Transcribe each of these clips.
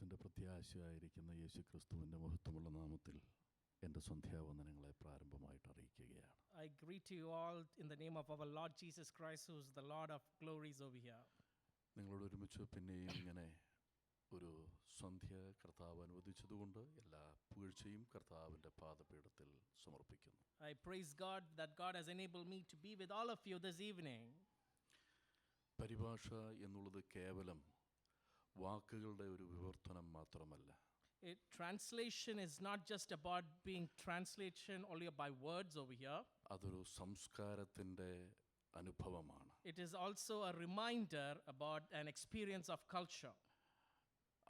ലോകത്തിൻ്റെ പ്രത്യാശയായിരിക്കുന്ന യേശു ക്രിസ്തുവിൻ്റെ മഹത്വമുള്ള നാമത്തിൽ എൻ്റെ സന്ധ്യാവന്ദനങ്ങളെ പ്രാരംഭമായിട്ട് അറിയിക്കുകയാണ്. I greet you all in the name of our Lord Jesus Christ, who is the Lord of glories over here. നിങ്ങളോട് ഒരുമിച്ച് പിന്നെയും ഇങ്ങനെ ഒരു സന്ധ്യ കർത്താവ് അനുവദിച്ചതുകൊണ്ട് എല്ലാ പുകഴ്ചയും കർത്താവിൻ്റെ പാദപീഠത്തിൽ സമർപ്പിക്കുന്നു. I praise God that God has enabled me to be with all of you this evening. പരിഭാഷ എന്നുള്ളത് കേവലം വാക്കുകളുടെ ഒരു വിവർത്തനം മാത്രമല്ല. Translation is not just about being translation only by words over here. അതൊരു സംസ്കാരത്തിൻ്റെ അനുഭവമാണ്. It is also a reminder about an experience of culture.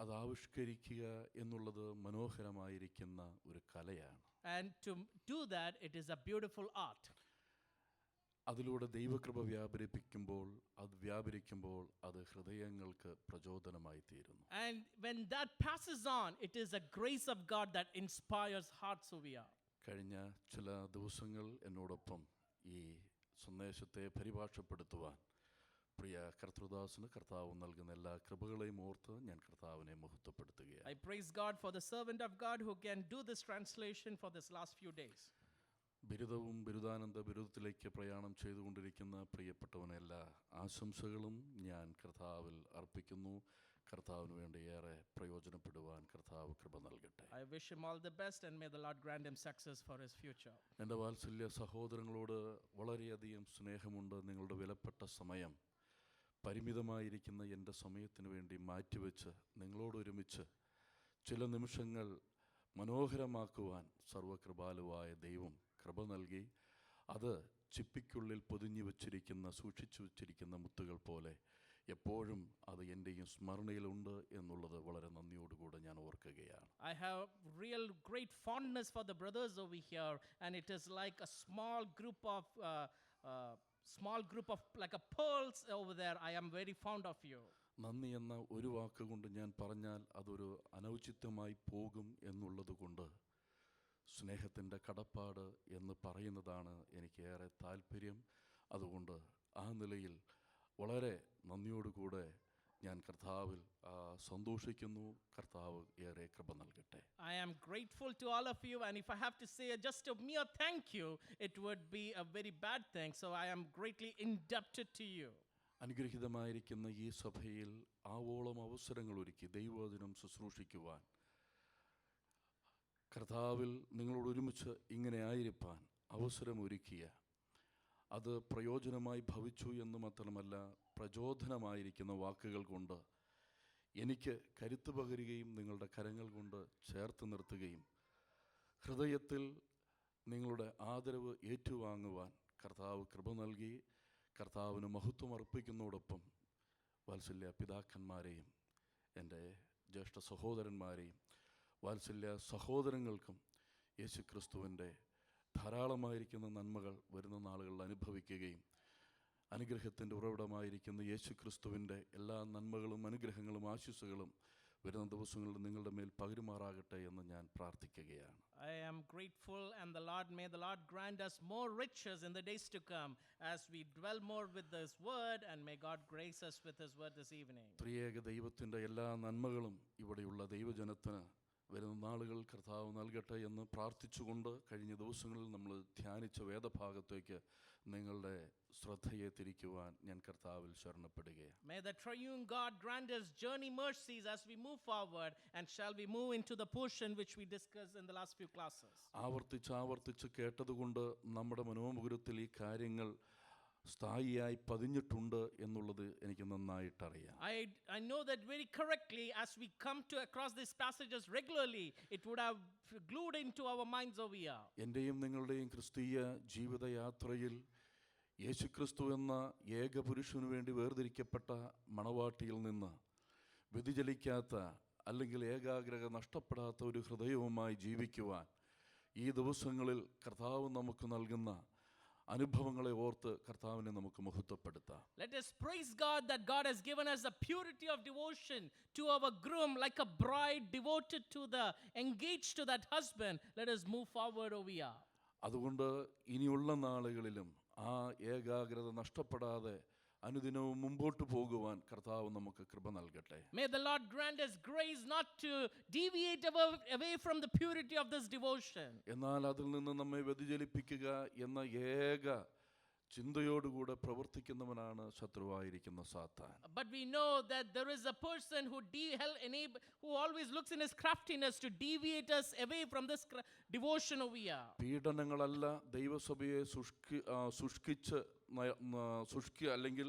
അത് ആവിഷ്കരിക്കുക എന്നുള്ളത് മനോഹരമായിരിക്കുന്ന ഒരു കലയാണ്. And to do that, it is a beautiful art. അതിലൂടെ ദൈവകൃപ വ്യാപരിക്കുമ്പോൾ അത് ഹൃദയങ്ങൾക്ക് പ്രചോദനമായി തീരുന്നു. And when that passes on, it is a grace of God that inspires hearts over here. കഴിഞ്ഞ ചില ദിവസങ്ങൾ എന്നോടൊപ്പം ഈ സന്ദേശത്തെ പരിഭാഷപ്പെടുത്തുവാൻ പ്രിയ കർത്തൃദാസന് കർത്താവ് നൽകുന്ന എല്ലാ കൃപകളെയും ഓർത്ത് ഞാൻ കർത്താവിനെ മഹത്വപ്പെടുത്തുകയാണ്. I praise God for the servant of God who can do this translation for this last few days. ബിരുദവും ബിരുദാനന്ദ ബിരുദത്തിലേക്ക് പ്രയാണം ചെയ്തുകൊണ്ടിരിക്കുന്ന പ്രിയപ്പെട്ടവന് എല്ലാ ആശംസകളും ഞാൻ കർത്താവിൽ അർപ്പിക്കുന്നു. കർത്താവിന് വേണ്ടി ഏറെ പ്രയോജനപ്പെടുവാൻ കർത്താവ് കൃപ നൽകട്ടെ. I wish him all the best and may the Lord grant him success for his future. എൻ്റെ വാത്സല്യ സഹോദരങ്ങളോട് വളരെയധികം സ്നേഹമുണ്ട്. നിങ്ങളുടെ വിലപ്പെട്ട സമയം പരിമിതമായിരിക്കുന്ന എൻ്റെ സമയത്തിന് വേണ്ടി മാറ്റിവെച്ച് നിങ്ങളോടൊരുമിച്ച് ചില നിമിഷങ്ങൾ മനോഹരമാക്കുവാൻ സർവകൃപാലുവായ ദൈവം കൃപ നൽകി. അത് ചിപ്പിക്കുള്ളിൽ പൊതിഞ്ഞു വച്ചിരിക്കുന്ന സൂക്ഷിച്ചു വച്ചിരിക്കുന്ന മുത്തുകൾ പോലെ എപ്പോഴും അത് എൻ്റെയും സ്മരണയിലുണ്ട് എന്നുള്ളത് വളരെ നന്ദിയോടുകൂടെ ഞാൻ ഓർക്കുകയാണ്. I have real great fondness for the brothers over here, and it is like a small group of like a pearls over there. I am very fond of you. നന്ദി എന്ന ഒരു വാക്കുകൊണ്ട് ഞാൻ പറഞ്ഞാൽ അതൊരു അനൗചിത്യമായി പോകും എന്നുള്ളത് കൊണ്ട് സ്നേഹത്തിൻ്റെ കടപ്പാട് എന്ന് പറയുന്നതാണ് എനിക്കേറെ താല്പര്യം. അതുകൊണ്ട് ആ നിലയിൽ വളരെ നന്ദിയോടുകൂടെ ഞാൻ കർത്താവിൽ സന്തോഷിക്കുന്നു. കർത്താവ് ഏറെ കൃപ നൽകട്ടെ. I am grateful to all of you, and if I have to say just a mere thank you, it would be a very bad thing. So I am greatly indebted to you. അനുഗ്രഹീതമായിരിക്കുന്ന ഈ സഭയിൽ ആവോളം അവസരങ്ങൾ ഒരുക്കി ദൈവവചനം ശുശ്രൂഷിക്കുവാൻ, കർത്താവിൽ നിങ്ങളോട് ഒരുമിച്ച് ഇങ്ങനെ ആയിരിക്കാൻ അവസരമൊരുക്കിയ, അത് പ്രയോജനമായി ഭവിച്ചു എന്ന് മാത്രമല്ല പ്രചോദനമായിരിക്കുന്ന വാക്കുകൾ കൊണ്ട് എനിക്ക് കരുത്ത് പകരുകയും നിങ്ങളുടെ കരങ്ങൾ കൊണ്ട് ചേർത്ത് നിർത്തുകയും ഹൃദയത്തിൽ നിങ്ങളുടെ ആദരവ് ഏറ്റുവാങ്ങുവാൻ കർത്താവ് കൃപ നൽകി. കർത്താവിന് മഹത്വം അർപ്പിക്കുന്നതോടൊപ്പം വാത്സല്യ പിതാക്കന്മാരെയും എൻ്റെ ജ്യേഷ്ഠ സഹോദരന്മാരെയും വാത്സല്യ സഹോദരങ്ങൾക്കും യേശുക്രിസ്തുവിൻ്റെ ധാരാളമായിരിക്കുന്ന നന്മകൾ വരുന്ന നാളുകളിൽ അനുഭവിക്കുകയും അനുഗ്രഹത്തിൻ്റെ ഉറവിടമായിരിക്കുന്ന യേശുക്രിസ്തുവിൻ്റെ എല്ലാ നന്മകളും അനുഗ്രഹങ്ങളും ആശംസകളും വരുന്ന ദിവസങ്ങളിൽ നിങ്ങളുടെ മേൽ പകരുമാറാകട്ടെ എന്ന് ഞാൻ പ്രാർത്ഥിക്കുകയാണ്. I am grateful, and may the Lord grant us more riches in the days to come as we dwell more with this word, and may God grace us with his word this evening. ത്രിയേക ദൈവത്തിൻ്റെ എല്ലാ നന്മകളും ഇവിടെയുള്ള ദൈവജനത്തിന് വരുന്ന നാളുകൾ കർത്താവ് നൽകട്ടെ എന്ന് പ്രാർത്ഥിച്ചുകൊണ്ട് കഴിഞ്ഞ ദിവസങ്ങളിൽ നമ്മൾ ധ്യാനിച്ച വേദഭാഗത്തേക്ക് നിങ്ങളുടെ ശ്രദ്ധയെ തിരിക്കുവാൻ ഞാൻ കർത്താവിൽ ശരണപ്പെടുകയാണ്. May the triune God grant us journey mercies as we move forward, and shall we move into the portion which we discussed in the last few classes. ആവർത്തിച്ച് കേട്ടതുകൊണ്ട് നമ്മുടെ മനോമുകുരത്തിൽ ഈ കാര്യങ്ങൾ സ്ഥായിയായി പതിഞ്ഞിട്ടുണ്ട് എന്നുള്ളത് എനിക്ക് നന്നായിട്ടറിയാം. I know that very correctly. As we come to across these passages regularly, it would have glued into our minds over here. എൻ്റെയും നിങ്ങളുടെയും ക്രിസ്തീയ ജീവിതയാത്രയിൽ യേശുക്രിസ്തു എന്ന ഏകപുരുഷനു വേണ്ടി വേർതിരിക്കപ്പെട്ട മണവാട്ടിയിൽ നിന്ന് വ്യതിചലിക്കാത്ത അല്ലെങ്കിൽ ഏകാഗ്രത നഷ്ടപ്പെടാത്ത ഒരു ഹൃദയവുമായി ജീവിക്കുവാൻ ഈ ദിവസങ്ങളിൽ കർത്താവ് നമുക്ക് നൽകുന്ന അനുഭവങ്ങളെ ഓർത്ത് കർത്താവിനെ നമുക്ക് മഹത്വപ്പെടുത്താം. Let us praise God that God has given us a purity of devotion to our groom, like a bride devoted to engaged to that husband. Let us move forward over here. അതുകൊണ്ട് ഇനിയുള്ള നാളുകളിലും ആ ഏകാഗ്രത നഷ്ടപ്പെടാതെ അനുദിനവും മുമ്പോട്ട് പോകുവാൻ കർത്താവ് നമുക്ക് കൃപ നൽകട്ടെ. May the Lord grant us grace not to deviate away from the purity of this devotion. എന്നാൽ അതിൽ നിന്ന് നമ്മെ വ്യതിചലിപ്പിക്കുക എന്ന ഏക ചിന്തയോടുകൂടെ പ്രവർത്തിക്കുന്നവനാണ് ശത്രുവായിരിക്കുന്ന സാത്താൻ. But we know that there is a person who always looks in his craftiness to deviate us away from this devotion over here. പീഡനങ്ങളല്ല ദൈവസഭയെ ശുഷ്കി അല്ലെങ്കിൽ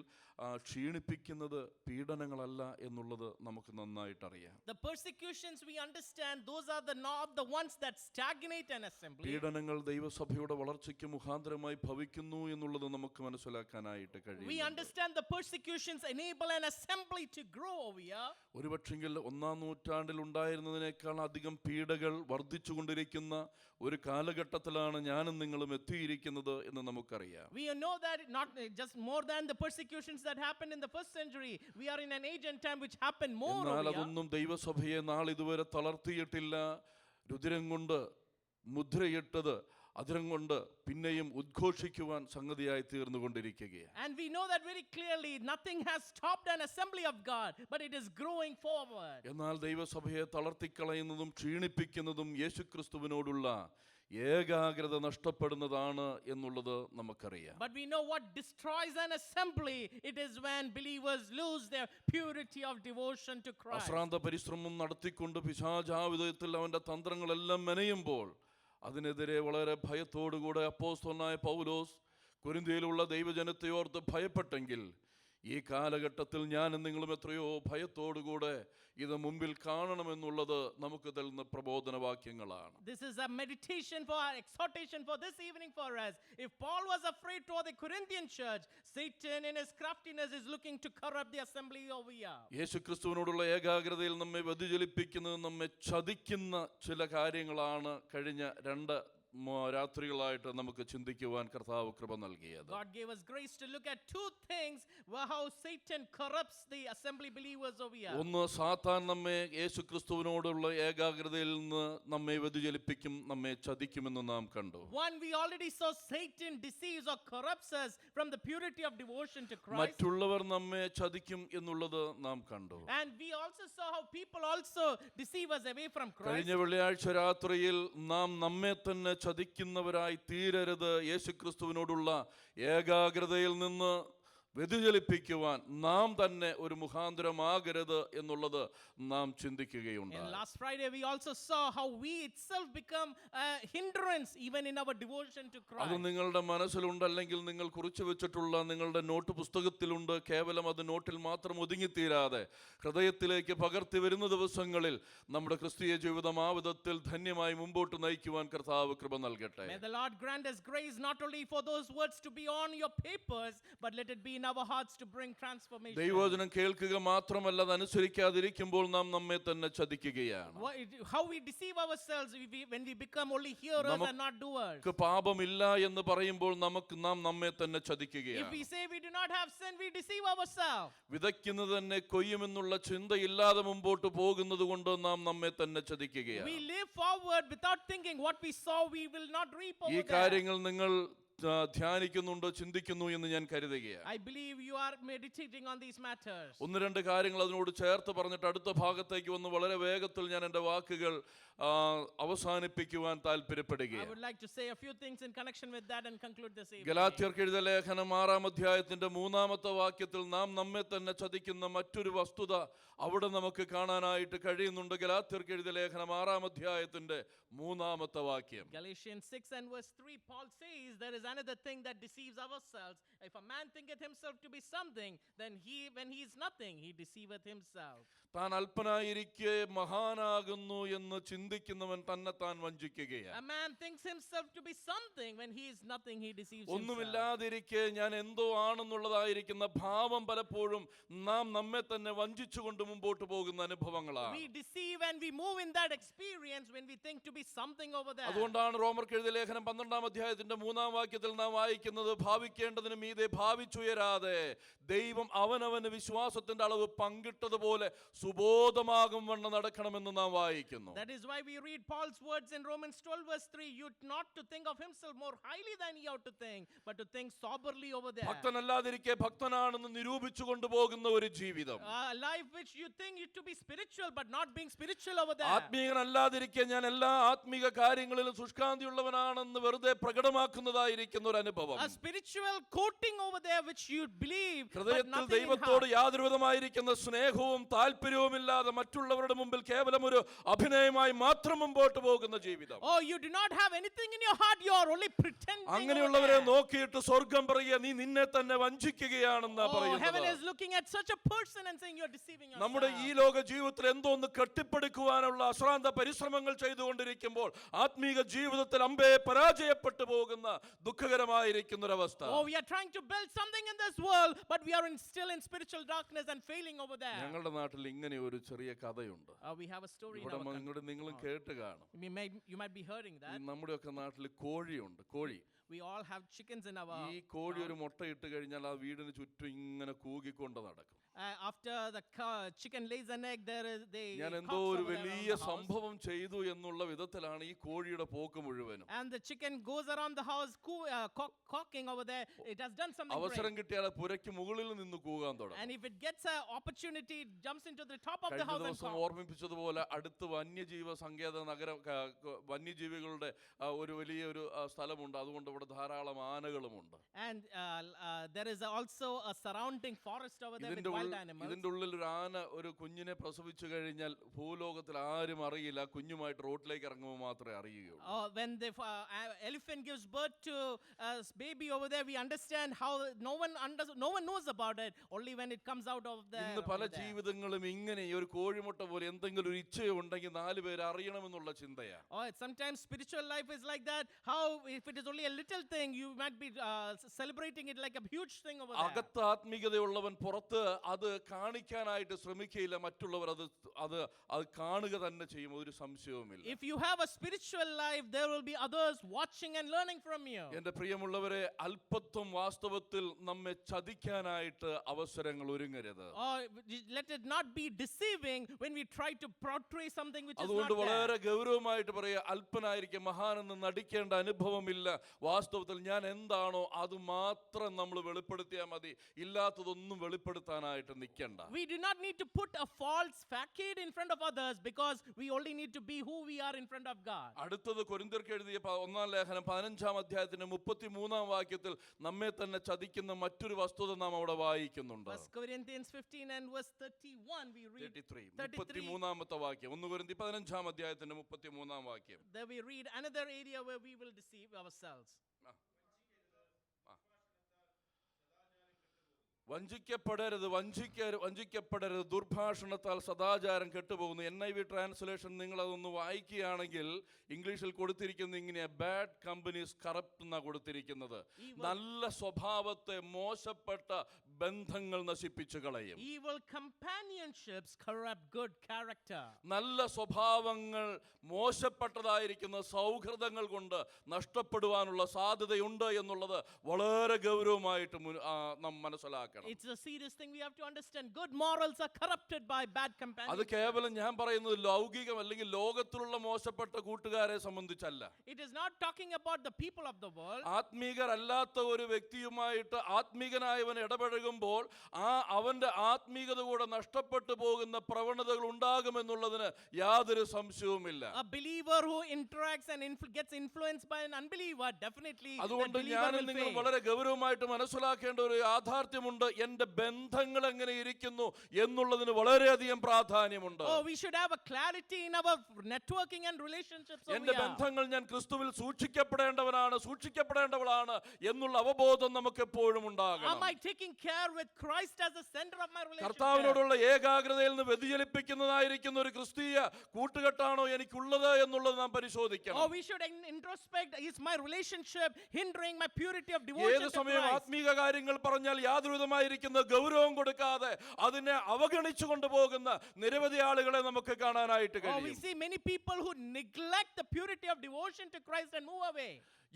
ക്ഷീണിപ്പിക്കുന്നത് പീഡനങ്ങളല്ല എന്നുള്ളത് നമുക്ക് നന്നായിട്ട് അറിയാം. The persecutions we understand, those are not the ones that stagnate an assembly. പീഡനങ്ങൾ ദൈവസഭയുടെ വളർച്ചയ്ക്ക് മുഖാന്തരമായി ഭവിക്കുന്നു എന്നുള്ളത് നമുക്ക് മനസ്സിലാക്കാനായിട്ട് കഴിയും. We understand the persecutions enable an assembly to grow over here. ഒരുപക്ഷെങ്കിൽ 1-ാം നൂറ്റാണ്ടിൽ ഉണ്ടായിരുന്നതിനേക്കാൾ അധികം പീഡകൾ വർദ്ധിച്ചുകൊണ്ടിരിക്കുന്ന ഒരു കാലഘട്ടത്തിലാണ് ഞാനും നിങ്ങളും എത്തിയിരിക്കുന്നത് എന്ന് നമുക്കറിയാം. We know that not just more than the persecutions that happened in the first century, we are in an age and time which happened more over എന്നാൽ here. അതൊന്നും ദൈവസഭയെ നാളിതുവരെ തളർത്തിയിട്ടില്ല. രുതിരം കൊണ്ട് മുദ്രയിട്ടത് അതിരം കൊണ്ട് പിന്നെയും ഉദ്ഘോഷിക്കുവാൻ സംഗതിയായി തീർന്നുകൊണ്ടിരിക്കുകയാണ്. And we know that very clearly, nothing has stopped an assembly of God, but it is growing forward. എന്നാൽ ദൈവസഭയെ തളർത്തിക്കളയുന്നതും ക്ഷീണിപ്പിക്കുന്നതും യേശുക്രിസ്തുവിനോടുള്ള ഏകാഗ്രത നഷ്ടപ്പെടുന്നതാണ് എന്നുള്ളത് നമുക്കറിയാം. But we know what destroys an assembly. It is when believers lose their purity of devotion to Christ. അശ്രാന്ത പരിശ്രമം നടത്തിക്കൊണ്ട് പിശാചാവിധത്തിൽ അവന്റെ തന്ത്രങ്ങളെല്ലാം മെനയുമ്പോൾ അതിനെതിരെ വളരെ ഭയത്തോടുകൂടെ അപ്പോസ്തലനായ പൗലോസ് കൊരിന്ത്യയിലുള്ള ദൈവജനത്തെ ഓർത്ത് ഭയപ്പെട്ടെങ്കിൽ ഈ കാലഘട്ടത്തിൽ ഞാനും നിങ്ങളും എത്രയോ ഭയത്തോടുകൂടെ ഇത് മുമ്പിൽ കാണണമെന്നുള്ളത് നമുക്ക് തരുന്ന പ്രബോധനവാക്യങ്ങളാണ്. This is a meditation for our exhortation for this evening for us. If Paul was afraid toward the Corinthian church, Satan in his craftiness is looking to corrupt the assembly over here. യേശുക്രിസ്തുവിനോടുള്ള ഏകാഗ്രതയിൽ നമ്മെ വ്യതിചലിപ്പിക്കുന്നത് നമ്മെ ചതിക്കുന്ന ചില കാര്യങ്ങളാണ് കഴിഞ്ഞ 2 രാത്രികളായിട്ട് നമുക്ക് ചിന്തിക്കുവാൻ കർത്താവ് കൃപ നൽകിയത്. God gave us grace to look at 2 things how Satan corrupts the assembly believers over here. ഒന്ന്, സാത്താൻ നമ്മെ യേശുക്രിസ്തുവിനോടുള്ള ഏകാഗ്രതയിൽ നിന്ന് നമ്മെ വ്യതിചലിപ്പിക്കും, നമ്മെ ചതിക്കുമെന്ന് നാം കണ്ടു. One, we already saw Satan deceives or corrupts us from the purity of devotion to Christ. മറ്റുള്ളവർ നമ്മെ ചതിക്കും എന്നുള്ളത് നാം കണ്ടു. And we also saw how people also deceive us away from Christ. കഴിഞ്ഞ വെള്ളിയാഴ്ച രാത്രിയിൽ നാം നമ്മെ തന്നെ ചതിക്കുന്നവരായി തീരരുത്, യേശുക്രിസ്തുവിനോടുള്ള ഏകാഗ്രതയിൽ നിന്ന് വ്യതിചലിപ്പിക്കുവാൻ നാം തന്നെ ഒരു മുഖാന്തരമാകരുത് എന്നുള്ളത് നാം ചിന്തിക്കുകയുണ്ടായി. And last Friday we also saw how we itself become a hindrance even in our devotion to Christ. അത് നിങ്ങളുടെ മനസ്സിലുണ്ടല്ലെങ്കിൽ നിങ്ങൾ കുറിച്ചു വെച്ചിട്ടുള്ള നിങ്ങളുടെ നോട്ട് പുസ്തകത്തിലുണ്ട്. കേവലം അത് നോട്ടിൽ മാത്രം ഒതുങ്ങിത്തീരാതെ ഹൃദയത്തിലേക്ക് പകർത്തി വരുന്ന ദിവസങ്ങളിൽ നമ്മുടെ ക്രിസ്തീയ ജീവിതം ആ വിധത്തിൽ ധന്യമായി മുമ്പോട്ട് നയിക്കുവാൻ കർത്താവ് കൃപ നൽകട്ടെ. May the Lord grant us grace not only for those words to be on your papers, but let it be in our hearts to bring transformation. ദൈവവചനം കേൾക്കുക മാത്രമല്ല, അത് അനുസരിക്കാതിരിക്കുമ്പോൾ നാം നമ്മെ തന്നെ ചതിക്കുകയാണ്. How we deceive ourselves when we become only hearers and not doers. പാപമില്ല എന്ന് പറയുമ്പോൾ നാം നമ്മെ തന്നെ ചതിക്കുകയാണ്. If we say we do not have sin, we deceive ourselves. വിതയ്ക്കുന്നത് തന്നെ കൊയ്യുമെന്നുള്ള ചിന്തയില്ലാതെ മുമ്പോട്ട് പോകുന്നത് കൊണ്ട് നാം നമ്മെ തന്നെ ചതിക്കുകയാണ്. We live forward without thinking what we saw we will not reap over ഈ there. കാര്യങ്ങൾ നിങ്ങൾ ധ്യാനിക്കുന്നുണ്ടോ, ചിന്തിക്കുന്നു എന്ന് ഞാൻ കരുതുകയാണ്. I believe you are meditating on these matters. 1-2 കാര്യങ്ങൾ അതിനോട് ചേർത്ത് പറഞ്ഞിട്ട് അടുത്ത ഭാഗത്തേക്ക് വന്ന് വളരെ വേഗത്തിൽ ഞാൻ എൻ്റെ വാക്കുകൾ അവസാനിപ്പിക്കുവാൻ I താല്പര്യപ്പെടുകയാണ്. would like to say a few things in connection with that and conclude this evening. ഗലാത്യർക്ക് എഴുതിയ ലേഖനം 6-ാം അധ്യായത്തിന്റെ 3-ാമത്തെ വാക്യത്തിൽ നാം നമ്മെ തന്നെ ചതിക്കുന്ന മറ്റൊരു വസ്തുത അവിടെ നമുക്ക് കാണാനായിട്ട് കഴിയുന്നുണ്ട്. ഗലാത്യർക്ക് എഴുതിയ ലേഖനം 6-ാം അധ്യായത്തിന്റെ 3-ാമത്തെ വാക്യം. Galatians 6 and verse 3, Paul says there is another thing that deceives ourselves. If a man thinketh himself to be something, then when he is nothing, he deceiveth himself. താൻ അല്പനായിരിക്കെ മഹാനാകുന്നു എന്ന് ചിന്തിക്കുന്നവൻ തന്നെ താൻ വഞ്ചിക്കുകയാണ്. A man thinks himself to be something, when he is nothing, he deceives himself. ഒന്നുമില്ലാതിരിക്കെ ഞാൻ എന്തോ ആണെന്നുള്ളതായിരിക്കുന്ന ഭാവം പലപ്പോഴും നാം നമ്മെ തന്നെ വഞ്ചിച്ചുകൊണ്ട് മുമ്പോട്ട് പോകുന്ന അനുഭവങ്ങളാണ്. We deceive and we move in that experience when we think to be something over there. അതുകൊണ്ടാണ് റോമർക്ക് എഴുതിയ ലേഖനം 12-ാം അധ്യായത്തിന്റെ 3-ാം വാക്യം വാക്യത്തിൽ നാം വായിക്കുന്നത് ഭാവിക്കേണ്ടതിന് മീതെ ഭാവിച്ചുയരാതെ ദൈവം അവനവന് വിശ്വാസത്തിന്റെ അളവ് പങ്കിട്ടതുപോലെ സുബോധമാകും വണ്ണം നടക്കണമെന്ന് നാം വായിക്കുന്നു. That is why we read Paul's words in Romans 12 verse 3, you not to think of himself more highly than he ought to think, but to think soberly over there. ഭക്തനല്ലാതിരിക്കെ ഭക്തനാണെന്ന് നിരൂപിച്ചു കൊണ്ടുപോകുന്ന ഒരു ജീവിതം. A life which you think it to be spiritual but not being spiritual over there. ആത്മീയനല്ലാതിരിക്കെ ഞാൻ എല്ലാ ആത്മീക കാര്യങ്ങളിലും ശുഷ്കാന്തിയുള്ളവനാണെന്ന് വെറുതെ പ്രകടമാക്കുന്നതായിരിക്കുന്ന ഒരു അനുഭവം. A spiritual coating over there which you believe but ഹൃദയത്തിൽ nothing in ദൈവത്തോട് heart. യാതൊരുവിധമായിരിക്കുന്ന സ്നേഹവും താല്പര്യവുമില്ലാതെ മറ്റുള്ളവരുടെ മുമ്പിൽ കേവലം ഒരു അഭിനയമായി മാത്രം മുമ്പോട്ട് പോകുന്ന ജീവിതം. Oh, you do not have anything in your heart, you are only pretending. അങ്ങനെയുള്ളവരെ നോക്കിയിട്ട് സ്വർഗം പറയുക നീ നിന്നെ തന്നെ വഞ്ചിക്കുകയാണെന്നാ Oh, heaven പറയുന്നത്. is looking at such a person and saying you are deceiving yourself. നമ്മുടെ ഈ ലോക ജീവിതത്തിൽ എന്തോന്ന് കെട്ടിപ്പടുക്കുവാനുള്ള അശ്രാന്ത പരിശ്രമങ്ങൾ ചെയ്തുകൊണ്ടിരിക്കുമ്പോൾ ആത്മീക ജീവിതത്തിൽ അമ്പേ പരാജയപ്പെട്ടു പോകുന്ന ദുഃഖകരമായിരിക്കുന്ന ഒരവസ്ഥ. Oh, we are trying to build something in this world, but we are still in spiritual darkness and failing over there. ഞങ്ങളുടെ നാട്ടിൽ ഇങ്ങനെ ഒരു ചെറിയ കഥയുണ്ട്. We have a story in ഇവിടെ our country. നിങ്ങളും കേട്ട് കാണും. You might be hearing that. നമ്മുടെയൊക്കെ നാട്ടിൽ കോഴിയുണ്ട്. കോഴി. We all have chickens in our. ഈ കോഴി ഒരു മുട്ടയിട്ട് കഴിഞ്ഞാൽ ആ വീടിന് ചുറ്റും ഇങ്ങനെ കൂകിക്കൊണ്ട് നടക്കും. After the chicken lays an egg, they. ഞാൻ എന്തോ ഒരു വലിയ സംഭവം ചെയ്തു എന്നുള്ള വിധത്തിലാണ് ഈ കോഴിയുടെ പോക്ക് മുഴുവനും. And the chicken goes around the house cocking over there. It has done something great. അവസരം കിട്ടിയാൽ പുരയ്ക്ക് മുകളിൽ നിന്ന് കൂകാൻ തുടങ്ങും. And if it gets an opportunity, it jumps into the top of the കഴിഞ്ഞ house and ദിവസം ഓർമ്മിപ്പിച്ചതുപോലെ അടുത്ത് വന്യജീവ സങ്കേത നഗരം വന്യജീവികളുടെ ഒരു വലിയൊരു സ്ഥലമുണ്ട്. അതുകൊണ്ട് ഇവിടെ ധാരാളം ആനകളുമുണ്ട്. And there is also a surrounding forest over there with wild animals. ഇതിന്റെ ഉള്ളിൽ ഒരു ആന ഒരു കുഞ്ഞിനെ പ്രസവിച്ചു കഴിഞ്ഞാൽ ഭൂലോകത്തിൽ ആരും അറിയില്ല. കുഞ്ഞുമായിട്ട് റോഡിലേക്ക് ഇറങ്ങുമ്പോൾ മാത്രമേ അറിയുകയുള്ളൂ. When the elephant gives birth to a baby over there, we understand how no one knows about it. Only when it comes out of the. ഇന്ന് പല ജീവിതങ്ങളും ഇങ്ങനെ ഒരു കോഴിമുട്ട പോലെ എന്തെങ്കിലും ഒരു ഇച്ഛയുണ്ടെങ്കിൽ 4 പേര് അറിയണമെന്നുള്ള ചിന്തയാണ്. Oh, sometimes spiritual life is like that. How if it is only a little thing, you might be celebrating it like a huge thing over there. അകത്ത് ആത്മീയതയുള്ളവൻ പുറത്ത് അത് കാണിക്കാനായിട്ട് ശ്രമിക്കുകയില്ല. മറ്റുള്ളവർ അത് കാണുക തന്നെ ചെയ്യും. ഒരു സംശയവുമില്ല. If you have a spiritual life, there will be others watching and learning from you. എൻ്റെ പ്രിയമുള്ളവരെ, അല്പത്വം വാസ്തവത്തിൽ നമ്മെ ചതിക്കാനായിട്ട് അവസരങ്ങൾ ഒരുങ്ങരുത്. Oh, let it not be deceiving when we try to portray something which is not അതുകൊണ്ട് there. വളരെ ഗൗരവമായിട്ട് പറയുക, അല്പനായിരിക്കും മഹാനെന്ന് നടിക്കേണ്ട അനുഭവമില്ല. വാസ്തവത്തിൽ ഞാൻ എന്താണോ അത് മാത്രം നമ്മൾ വെളിപ്പെടുത്തിയാൽ മതി. ഇല്ലാത്തതൊന്നും വെളിപ്പെടുത്താനായിട്ട് നിൽക്കണ്ട. We do not need to put a false facade in front of others because we only need to be who we are in front of God. അടുത്തത് കൊരിന്ത്യർക്ക് എഴുതിയ 1-ാം ലേഖനം 15-ാം അധ്യായത്തിന്റെ 33-ാം വാക്യത്തിൽ നമ്മെ തന്നെ ചതിക്കുന്ന മറ്റൊരു വസ്തുത നാം അവിടെ വായിക്കുന്നുണ്ട്. 1 Corinthians 15 and verse 31 we read 33-ാമത്തെ വാക്യം. 1 കൊരിന്ത്യർ 15-ാം അധ്യായത്തിന്റെ 33-ാം വാക്യം. There we read another area where we will deceive ourselves. വഞ്ചിക്കപ്പെടരുത്, ദുർഭാഷണത്താൽ സദാചാരം കെട്ടുപോകുന്നു. NIV translation നിങ്ങൾ അതൊന്ന് വായിക്കുകയാണെങ്കിൽ ഇംഗ്ലീഷിൽ കൊടുത്തിരിക്കുന്നത് ഇങ്ങനെയാ, ബാഡ് കമ്പനീസ് കറപ്റ്റ് എന്നാ കൊടുത്തിരിക്കുന്നത്. നല്ല സ്വഭാവത്തെ മോശപ്പെട്ട ബന്ധങ്ങൾ നശിപ്പിച്ചു കളയും. Evil companionships corrupt good character. നല്ല സ്വഭാവങ്ങൾ മോശപ്പെട്ടതായിരിക്കുന്ന സൗഹൃദങ്ങൾ കൊണ്ട് നഷ്ടപ്പെടുവാനുള്ള സാധ്യതയുണ്ട് എന്നുള്ളത് വളരെ ഗൗരവമായിട്ട് നാം മനസ്സിലാക്കണം. It's a serious thing we have to understand. Good morals are corrupted by bad companions. അത് കേവലം ഞാൻ പറയുന്നത് ലൗകികം അല്ലെങ്കിൽ ലോകത്തിലുള്ള മോശപ്പെട്ട കൂട്ടുകാരെ സംബന്ധിച്ചല്ല. It is not talking about the people of the world. ആത്മീകരല്ലാത്ത ഒരു വ്യക്തിയുമായിട്ട് ആത്മീകനായവൻ ഇടപഴകുമ്പോൾ അവന്റെ ആത്മീകത കൂടെ നഷ്ടപ്പെട്ടു പോകുന്ന പ്രവണതകൾ ഉണ്ടാകുമെന്നുള്ളതിന് യാതൊരു സംശയവുമില്ല. A believer who interacts and gets influenced by an unbeliever, definitely അതുകൊണ്ട് ഞാൻ നിങ്ങൾ വളരെ ഗൗരവമായിട്ട് മനസ്സിലാക്കേണ്ട ഒരു യാഥാർത്ഥ്യമുണ്ട്. എന്റെ ബന്ധങ്ങൾ എങ്ങനെ ഇരിക്കുന്നു എന്നുള്ളതിന് വളരെയധികം പ്രാധാന്യമുണ്ട്. Oh, we should have a clarity in our networking and relationships. എന്റെ ബന്ധങ്ങൾ ഞാൻ ക്രിസ്തുവിൽ സൂക്ഷിക്കപ്പെടേണ്ടവളാണ് എന്നുള്ള അവബോധം നമുക്ക് എപ്പോഴും ഉണ്ടാകണം. Am I taking care with Christ as the center of my relationship? കർത്താവിനോടുള്ള ഏകാഗ്രതയിൽ നിന്ന് വ്യതിചലിപ്പിക്കുന്നതായിരിക്കുന്ന ഒരു ക്രിസ്തീയ കൂട്ടുകെട്ടാണോ എനിക്കുള്ളത് എന്നുള്ളത് നാം പരിശോധിക്കണം. Oh, we should introspect, is my relationship hindering my purity of devotion ഏത് to സമയം Christ? ആത്മീക കാര്യങ്ങൾ പറഞ്ഞാൽ യാതൊരുവിധമായിരിക്കുന്ന ഗൗരവം കൊടുക്കാതെ അതിനെ അവഗണിച്ചു കൊണ്ടുപോകുന്ന നിരവധി ആളുകളെ നമുക്ക് കാണാനായിട്ട് Oh, we കഴിയും. see many people who neglect the purity of devotion to Christ and move away.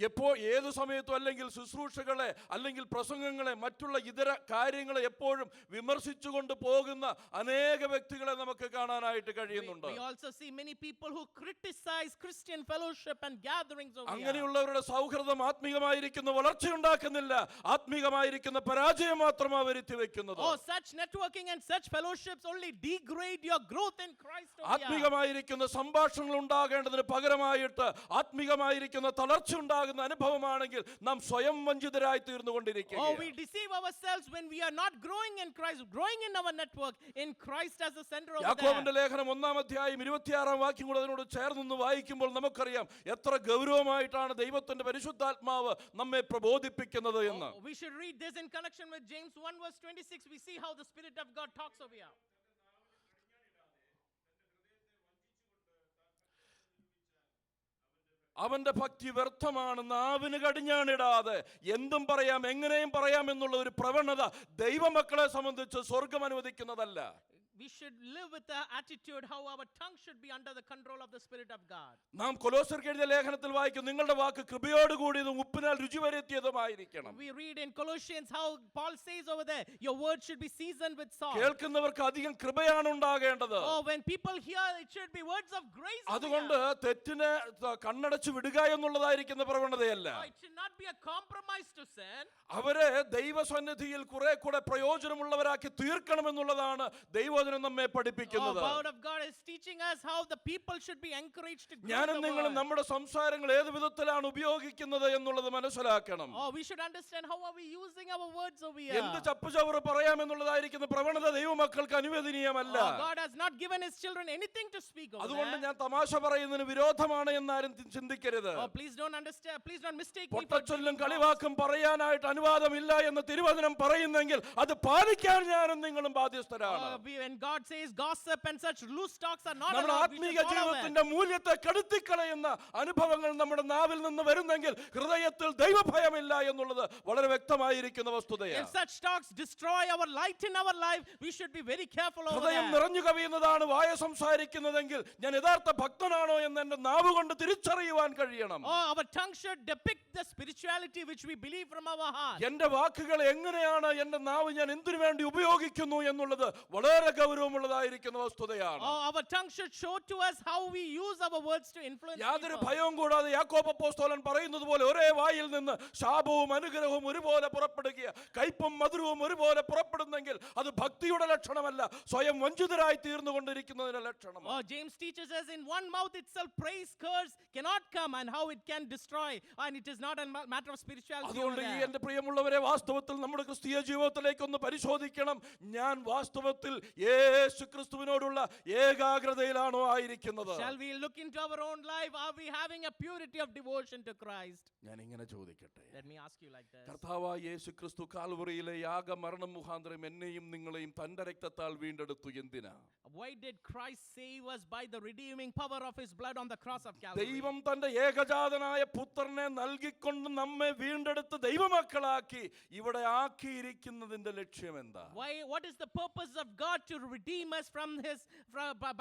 എപ്പോൾ ഏത് സമയത്തും അല്ലെങ്കിൽ ശുശ്രൂഷകളെ അല്ലെങ്കിൽ പ്രസംഗങ്ങളെ മറ്റുള്ള ഇതര കാര്യങ്ങളെ എപ്പോഴും വിമർശിച്ചുകൊണ്ട് പോകുന്ന അനേക വ്യക്തികളെ നമുക്ക് കാണാനായിട്ട് കഴിയുന്നുണ്ട്. We also see many people who criticize Christian fellowship and gatherings over here. അങ്ങനെയുള്ളവരുടെ സൗഹൃദം ആത്മീകമായിരിക്കുന്ന വളർച്ചയുണ്ടാക്കുന്നില്ല, ആത്മീകമായിരിക്കുന്ന പരാജയം മാത്രമാണ് വരുത്തി വെക്കുന്നത്. Oh, such networking and such fellowships only degrade your growth in Christ over here. ആത്മീകമായിരിക്കുന്ന സംഭാഷണങ്ങൾ ഉണ്ടാകേണ്ടതിന് പകരമായിട്ട് ആത്മീകമായിരിക്കുന്ന തളർച്ച ഉണ്ടാകുന്ന അനുഭവമാണെങ്കിൽ നാം സ്വയം വഞ്ചിതരായി Oh, തീർന്നുകൊണ്ടിരിക്കുകയാണ്. we deceive ourselves when we are not growing in Christ, growing in our network, in Christ as the center over യാക്കോബിന്റെ there. ലേഖനം 1-ാം അധ്യായം 26-ാം വാക്യം കൂടെ അതിനോട് ചേർന്ന് വായിക്കുമ്പോൾ നമുക്കറിയാം എത്ര ഗൗരവമായിട്ടാണ് ദൈവത്തിന്റെ പരിശുദ്ധാത്മാവ് നമ്മെ പ്രബോധിപ്പിക്കുന്നത് എന്ന്. Oh, we should read this in connection with James 1 verse 26. We see how the Spirit of God talks over here. അവന്റെ ഭക്തി വ്യർത്ഥമാണ്, നാവിന് കടിഞ്ഞാണിടാതെ എന്തും പറയാം എങ്ങനെയും പറയാം എന്നുള്ള ഒരു പ്രവണത ദൈവമക്കളെ സംബന്ധിച്ച് സ്വർഗം അനുവദിക്കുന്നതല്ല. We should live with the attitude how our tongue should be under the control of the Spirit of God. നാം കൊലോസ്യർക്ക് എഴുതിയ ലേഖനത്തിൽ വായിക്കും, നിങ്ങളുടെ വാക്ക് കൃപയോട് കൂടിയതും ഉപ്പിനാൽ രുചി വരുത്തിയതുമായിരിക്കണം. We read in Colossians how Paul says over there, your word should be seasoned with salt. കേൾക്കുന്നവർക്ക് അധികം കൃപയാണ് ഉണ്ടാകേണ്ടത്. Oh, when people hear, it should be words of grace. അതുകൊണ്ട് തെറ്റിനെ കണ്ണടച്ച് വിടുക എന്നുള്ളതായിരിക്കുന്ന പ്രവണതയല്ല. Oh, it should not be a compromise to sin. അവരെ ദൈവസന്നിധിയിൽ കുറെ കൂടെ പ്രയോജനമുള്ളവരാക്കി തീർക്കണമെന്നുള്ളതാണ് ദൈവവചനം നമ്മെ പഠിപ്പിക്കുന്നത്. The word of God is teaching us how the people should be encouraged to grow ഞാനും in the നിങ്ങളും word. നമ്മുടെ സംസാരങ്ങൾ ഏത് വിധത്തിലാണ് ഉപയോഗിക്കുന്നത് എന്നുള്ളത് മനസ്സിലാക്കണം. Oh, we should understand how are we using our words over here. എന്ത് ചപ്പുചവറ് പറയാമെന്നുള്ളതായിരിക്കുന്ന പ്രവണത ദൈവമക്കൾക്ക് അനുവദനീയമല്ല. Oh, God has not given his children anything to speak over അതുകൊണ്ട് there. ഞാൻ തമാശ പറയുന്നതിന് വിരോധമാണ് എന്നാരും ചിന്തിക്കരുത്. Oh, please don't understand. Please don't mistake me for പൊട്ടച്ചൊല്ലും being കളിവാക്കും പറയാനായിട്ട് അനുവാദമില്ല എന്ന് തിരുവചനം പറയുന്നെങ്കിൽ അത് പാലിക്കാൻ ഞാനും നിങ്ങളും ബാധ്യസ്ഥരാണ്. when God says gossip and such loose talks are not നമ്മുടെ allowed, we ആത്മീക should follow it. ജീവിതത്തിന്റെ മൂല്യത്തെ കെടുത്തിക്കളയുന്ന അനുഭവങ്ങൾ നമ്മുടെ നാവിൽ നിന്ന് വരുന്നെങ്കിൽ ഹൃദയത്തിൽ ദൈവഭയമില്ല എന്നുള്ളത് വളരെ വ്യക്തമായിരിക്കുന്ന If വസ്തുതയാണ്. such talks destroy our light in our life, we should be very careful over ഹൃദയം there. നിറഞ്ഞു കവിയുന്നതാണ് വായ സംസാരിക്കുന്നതെങ്കിൽ ഞാൻ യഥാർത്ഥ ഭക്തനാണോ എന്ന് എന്റെ നാവ് കൊണ്ട് തിരിച്ചറിയുവാൻ കഴിയണം. Oh, our tongue should depict the spirituality which we believe from our heart. എന്റെ വാക്കുകൾ എങ്ങനെയാണ് എന്റെ നാവ് ഞാൻ എന്തിനു വേണ്ടി ഉപയോഗിക്കുന്നു എന്നുള്ളത് വളരെ ഗൗരവമുള്ളതായിരിക്കുന്ന വസ്തുതയാണ്. Oh, our tongue should show to us how we use our words to influence യാതൊരു people. ഭയവും കൂടാതെ യാക്കോബ് അപ്പോസ്തലൻ പറയുന്നത് പോലെ ഒരേ വായിൽ നിന്ന് ശാപവും അനുഗ്രഹവും ഒരുപോലെ പുറപ്പെടുക, കയ്പും മധുരവും ഒരുപോലെ പുറപ്പെടുന്നെങ്കിൽ അത് ഭക്തിയുടെ ലക്ഷണമല്ല, സ്വയം വഞ്ചിതരായി തീർന്നുകൊണ്ടിരിക്കുന്നതിന്റെ ലക്ഷണമാണ്. Oh, James teaches us in one mouth itself praise, curse cannot come, and how it can destroy, and it is not a matter of spirituality over അതുകൊണ്ട് ഈ there. എന്റെ പ്രിയമുള്ളവരെ വാസ്തവത്തിൽ നമ്മുടെ ക്രിസ്തീയ ജീവിതത്തിലേക്ക് ഒന്ന് പരിശോധിക്കണം. ഞാൻ വാസ്തവത്തിൽ യേശു ക്രിസ്തുവിനോടുള്ള ഏകാഗ്രതയിലാണോ ആയിരിക്കുന്നത്? Shall we look into our own life? Are we having a purity of devotion to Christ? ഞാൻ ഇങ്ങനെ ചോദിക്കട്ടെ, Let me ask you like this. കർത്താവായ യേശു ക്രിസ്തു കാൽവറിയിലെ യാഗമരണം മുഖാന്തരം എന്നെയും നിങ്ങളെയും തന്റെ രക്തത്താൽ വീണ്ടെടുത്തു. എന്തിനാ? Why did Christ save us by the redeeming power of his blood on the cross of Calvary? ദൈവം തന്റെ ഏകജാതനായ പുത്രനെ നൽകിക്കൊണ്ട് നമ്മെ വീണ്ടെടുത്ത് ദൈവമക്കളാക്കി ഇവിടെ ആക്കിയിരിക്കുന്നതിന്റെ ലക്ഷ്യം എന്താ? What is the purpose of God to redeem us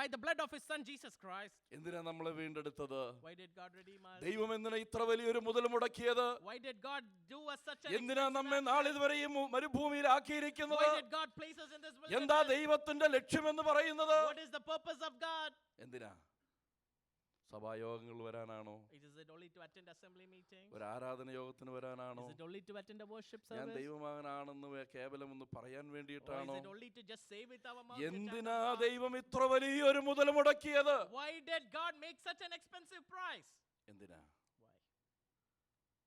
by the blood of his son Jesus Christ? എന്തിനാ നമ്മളെ വീണ്ടെടുത്തത്? Why did God redeem us? ദൈവം എന്തിനാ ഇത്ര വലിയൊരു മുതൽ മുടക്കിയത്? Why did God do us such an എന്തിനാ expensive നമ്മെ act? നാളിതുവരെയും മരുഭൂമിയിൽ ആക്കിയിരിക്കുന്നത്? Why did God place us in this എന്താ wilderness? ദൈവത്തിന്റെ ലക്ഷ്യമെന്ന് പറയുന്നത്? What is the purpose of God? എന്തിനാ? സഭായോഗങ്ങൾ വരാനാണോ? Is it only to attend assembly meetings? ഒരു ആരാധന യോഗത്തിന് വരാനാണോ? Is it only to attend a worship ഞാൻ service? ദൈവമകനാണെന്ന് കേവലം ഒന്ന് പറയാൻ Or വേണ്ടിയിട്ടാണോ? is it only to just say with our mouth? എന്തിനാ ദൈവം ഇത്ര വലിയൊരു മുതൽ മുടക്കിയത്? Why did God make such an expensive price? എന്തിനാ? Why?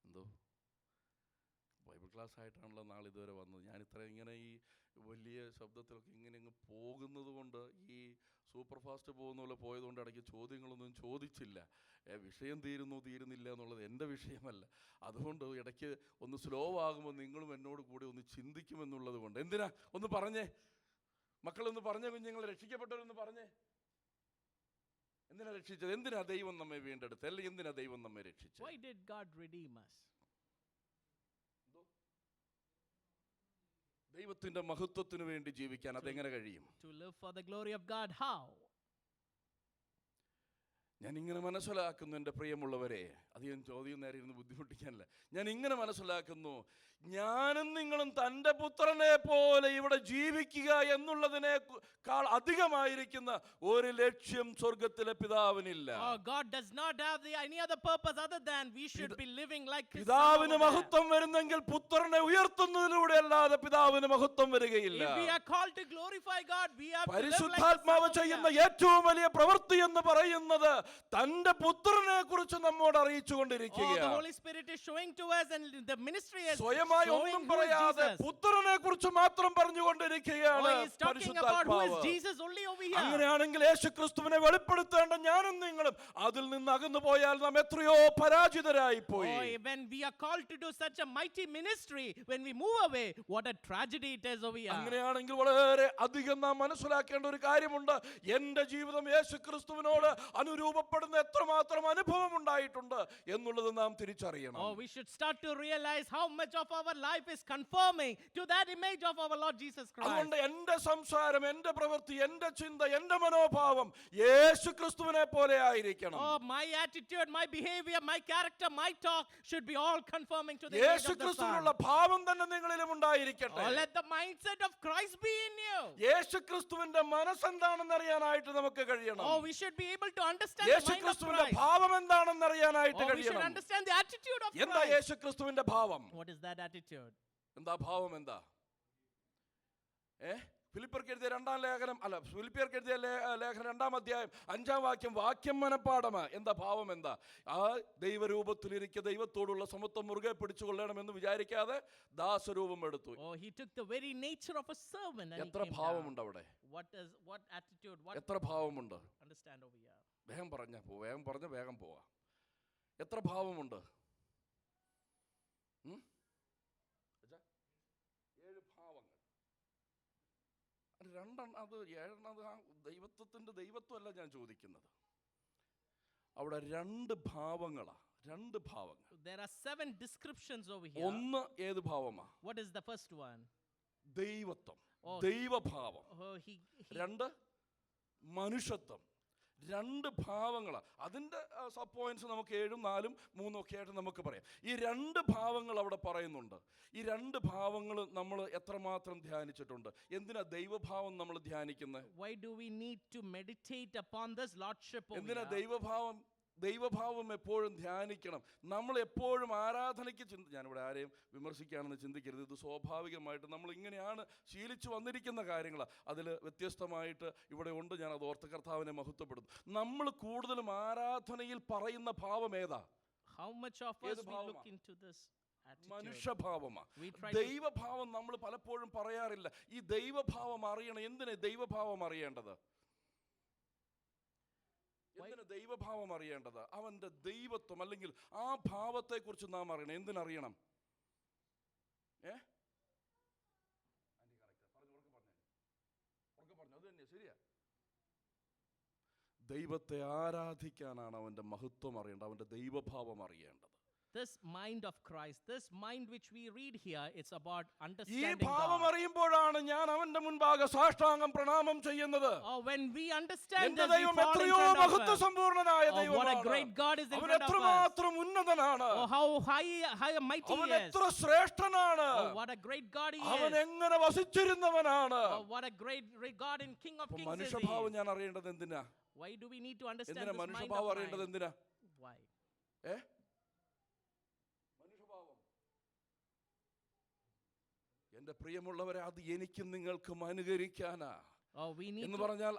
എന്തോ ബൈബിൾ ക്ലാസ് ആയിട്ടാണല്ലോ നാളിതുവരെ വന്നത്. ഞാൻ ഇത്ര ഇങ്ങനെ ഈ വലിയ ശബ്ദത്തിലൊക്കെ ഇങ്ങനെ അങ്ങ് പോകുന്നത് കൊണ്ട്, ഈ സൂപ്പർ ഫാസ്റ്റ് പോകുന്ന പോലെ പോയതുകൊണ്ട് ഇടയ്ക്ക് ചോദ്യങ്ങളൊന്നും ചോദിച്ചില്ല. വിഷയം തീരുന്നില്ല എന്നുള്ളത് എൻ്റെ വിഷയമല്ല. അതുകൊണ്ട് ഇടയ്ക്ക് ഒന്ന് സ്ലോ ആകുമ്പോൾ നിങ്ങളും എന്നോട് കൂടി ഒന്ന് ചിന്തിക്കുമെന്നുള്ളത് കൊണ്ട്. എന്തിനാ? ഒന്ന് പറഞ്ഞേ മക്കളൊന്ന് പറഞ്ഞേ, കുഞ്ഞുങ്ങൾ രക്ഷിക്കപ്പെട്ടവരൊന്ന് പറഞ്ഞേ. എന്തിനാ രക്ഷിച്ചത്? എന്തിനാ ദൈവം നമ്മെ വീണ്ടെടുത്ത്? അല്ലെങ്കിൽ എന്തിനാ ദൈവം നമ്മെ രക്ഷിച്ചത്? Why did God redeem us? ദൈവത്തിന്റെ മഹത്വത്തിന് വേണ്ടി ജീവിക്കാൻ അതെങ്ങനെ കഴിയും? To live for the glory of God. How? ഞാൻ ഇങ്ങനെ മനസ്സിലാക്കുന്നു എൻ്റെ പ്രിയമുള്ളവരെ, അധികം ചോദ്യം നേരെ ഇരുന്ന് ബുദ്ധിമുട്ടിക്കാനല്ല, ഞാൻ ഇങ്ങനെ മനസ്സിലാക്കുന്നു, ഞാനും നിങ്ങളും തൻ്റെ പുത്രനെ പോലെ ഇവിടെ ജീവിക്കുക എന്നുള്ളതിനേക്കാൾ അധികമായിരിക്കുന്ന ഒരു ലക്ഷ്യം സ്വർഗത്തിലെ പിതാവിനില്ല. Oh, God does not have any other purpose other than we should be living like His Son പിതാവിന് over there. മഹത്വം വരുന്നെങ്കിൽ പുത്രനെ ഉയർത്തുന്നതിലൂടെ അല്ലാതെ പിതാവിന് മഹത്വം വരികയില്ല. If we are called to glorify God, we have to live like His Son പരിശുദ്ധാത്മാവ് over ചെയ്യുന്ന there. ഏറ്റവും വലിയ പ്രവൃത്തി എന്ന് പറയുന്നത് തന്റെ പുത്രനെ കുറിച്ച് നമ്മോട് അറിയിച്ചു Oh, the കൊണ്ടിരിക്കുകയാണ്. Holy Spirit is showing to us, and the ministry is സ്വയമായി showing ഒന്നും who is പറയാതെ Jesus. പുത്രനെ കുറിച്ച് മാത്രം പറഞ്ഞുകൊണ്ടിരിക്കുകയാണ് Oh, he is talking about who is പരിശുദ്ധാത്മാവ്. Jesus only over here. അങ്ങനെയാണെങ്കിൽ യേശുക്രിസ്തുവിനെ വെളിപ്പെടുത്തേണ്ട ഞാനും നിങ്ങളും അതിൽ നിന്ന് അകന്നു പോയാൽ നാം എത്രയോ പരാജിതരായി പോയി. Oh, when we are called to do such a mighty ministry, when we move away, what a tragedy it is over here. അങ്ങനെയാണെങ്കിൽ വളരെ അധികം നാം മനസ്സിലാക്കേണ്ട ഒരു കാര്യമുണ്ട്. എന്റെ ജീവിതം യേശുക്രിസ്തുവിനോട് അനുരൂപപ്പെടുന്ന എത്രമാത്രം അനുഭവം ഉണ്ടായിട്ടുണ്ട് എന്നുള്ളത് നാം തിരിച്ചറിയണം. Oh, we should start to realize how much of our life is conforming to that image of our Lord Jesus Christ. അതുകൊണ്ട് എന്റെ സംസാരം, എന്റെ പ്രവൃത്തി, എന്റെ ചിന്ത, എന്റെ മനോഭാവം യേശുക്രിസ്തുവിനെ പോലെ ആയിരിക്കണം. Oh, my attitude, my behavior, my character, my talk should be all conforming to the image of the Son. യേശുക്രിസ്തുവിനുള്ള ഭാവം തന്നെ നിങ്ങളിലും ഉണ്ടായിരിക്കട്ടെ. Oh, let the mindset of Christ be in you. യേശുക്രിസ്തുവിന്റെ മനസ്സെന്താണെന്ന് അറിയാനായിട്ട് നമുക്ക് കഴിയണം. Oh, we should be able to understand the mind of യേശുക്രിസ്തുവിന്റെ Christ. ഭാവം എന്താണെന്ന് അറിയാനായിട്ട് Oh, we should കഴിയണം. understand the attitude of എന്താ Christ. യേശുക്രിസ്തുവിന്റെ ഭാവം? What is that attitude? എന്താ ഭാവം? എന്താ? ഫിലിപ്പിയർക്ക് എഴുതിയ രണ്ടാം ലേഖനം, അല്ല, ഫിലിപ്പിയർക്ക് എഴുതിയ ലേഖനം 2-ാം അധ്യായം 5-ാം വാക്യം മനപ്പാടമാ. എന്താ ഭാവം? എന്താ? ആ ദൈവരൂപത്തിലിരിക്കുക, ദൈവത്തോടുള്ള സമത്വം മുറുകെ പിടിച്ചുകൊള്ളണമെന്ന് വിചാരിക്കാതെ ദാസരൂപം എടുത്തു. Oh, he took the very nature of a servant and he എത്ര came down. ഭാവമുണ്ട് അവിടെ? What attitude, what എത്ര ഭാവമുണ്ട്? understand over here? വേഗം പറഞ്ഞ വേഗം പോവാ. എത്ര ഭാവമുണ്ട്? 7 ഭാവങ്ങൾ. അത് 7 ആ ദൈവത്വത്തിന്റെ ദൈവത്വമല്ല ഞാൻ ചോദിക്കുന്നത്. അവിടെ 2 ഭാവങ്ങളാ. 2 ഭാവങ്ങൾ. There are 7 descriptions over here. ഒന്ന് ഏത് ഭാവമാ? What is the first one? ദൈവത്വം, Oh. ദൈവഭാവം. Oh, he 2 മനുഷ്യത്വം. 2 ഭാവങ്ങളാ. അതിൻ്റെ സബ് പോയിന്റ്സ് നമുക്ക് 7, 4, 3 ഒക്കെ ആയിട്ട് നമുക്ക് പറയാം. ഈ 2 ഭാവങ്ങൾ അവിടെ പറയുന്നുണ്ട്. ഈ 2 ഭാവങ്ങൾ നമ്മൾ എത്രമാത്രം ധ്യാനിച്ചിട്ടുണ്ട്? എന്തിനാ ദൈവഭാവം നമ്മൾ ധ്യാനിക്കുന്നത്? Why do we need to meditate upon this lordship over എന്തിനാ here? ദൈവഭാവം എപ്പോഴും ധ്യാനിക്കണം. നമ്മൾ എപ്പോഴും ആരാധനയ്ക്ക് ഞാനിവിടെ ആരെയും വിമർശിക്കുകയാണെന്ന് ചിന്തിക്കരുത്. ഇത് സ്വാഭാവികമായിട്ട് നമ്മൾ ഇങ്ങനെയാണ് ശീലിച്ചു വന്നിരിക്കുന്ന കാര്യങ്ങളാണ്. അതിൽ വ്യത്യസ്തമായിട്ട് ഇവിടെ ഉണ്ട്. ഞാൻ അത് ഓർത്ത് കർത്താവിനെ മഹത്വപ്പെടുന്നു. നമ്മൾ കൂടുതലും ആരാധനയിൽ പറയുന്ന ഭാവം ഏതാ? How much of us we look into this attitude? മനുഷ്യഭാവമാണ്. We try to ദൈവഭാവം നമ്മൾ പലപ്പോഴും പറയാറില്ല. ഈ ദൈവഭാവം അറിയണം. എന്തിനാ ദൈവഭാവം അറിയേണ്ടത്? എന്തിനാ ദൈവഭാവം അറിയേണ്ടത്? അവന്റെ ദൈവത്വം അല്ലെങ്കിൽ ആ ഭാവത്തെ കുറിച്ച് നാം അറിയണം. എന്തിനറിയണം? അത് തന്നെ ശരിയാ. ദൈവത്തെ ആരാധിക്കാനാണ് അവന്റെ മഹത്വം അറിയേണ്ടത്, അവന്റെ ദൈവഭാവം അറിയേണ്ടത്. This mind of Christ, this mind which we read here, it's about ഈ understanding ഭാവം God. അറിയുമ്പോഴാണ് ഞാൻ അവന്റെ മുൻപാകെ സാഷ്ടാംഗം പ്രണാമം ചെയ്യുന്നത്. Oh, when we understand എന്റെ this, we ദൈവം fall in എത്രയോ front of മഹത്വ Him. സമ്പൂർണനായ Oh, what a ദൈവമാണ്. great God is in അവൻ front of us. എത്രമാത്രം ഉന്നതനാണ്. Oh, how high and mighty അവൻ He is. എത്ര ശ്രേഷ്ഠനാണ്. Oh, what a great God He അവൻ is. എങ്ങനെ വസിച്ചിരുന്നവനാണ്. Oh, what a great God and King of Kings is He. മനുഷ്യഭാവം ഞാൻ അറിയേണ്ടത് എന്തിനാ? Why do we need to understand എന്തിനാ this mind മനുഷ്യഭാവം of അറിയേണ്ടത്? mine? എന്തിനാ? Why? മനുഷ്യഭാവം. എന്റെ പ്രിയമുള്ളവരെ, അത് എനിക്കും നിങ്ങൾക്കും അനുകരിക്കാനാ. Oh, we need എന്ന് to പറഞ്ഞാൽ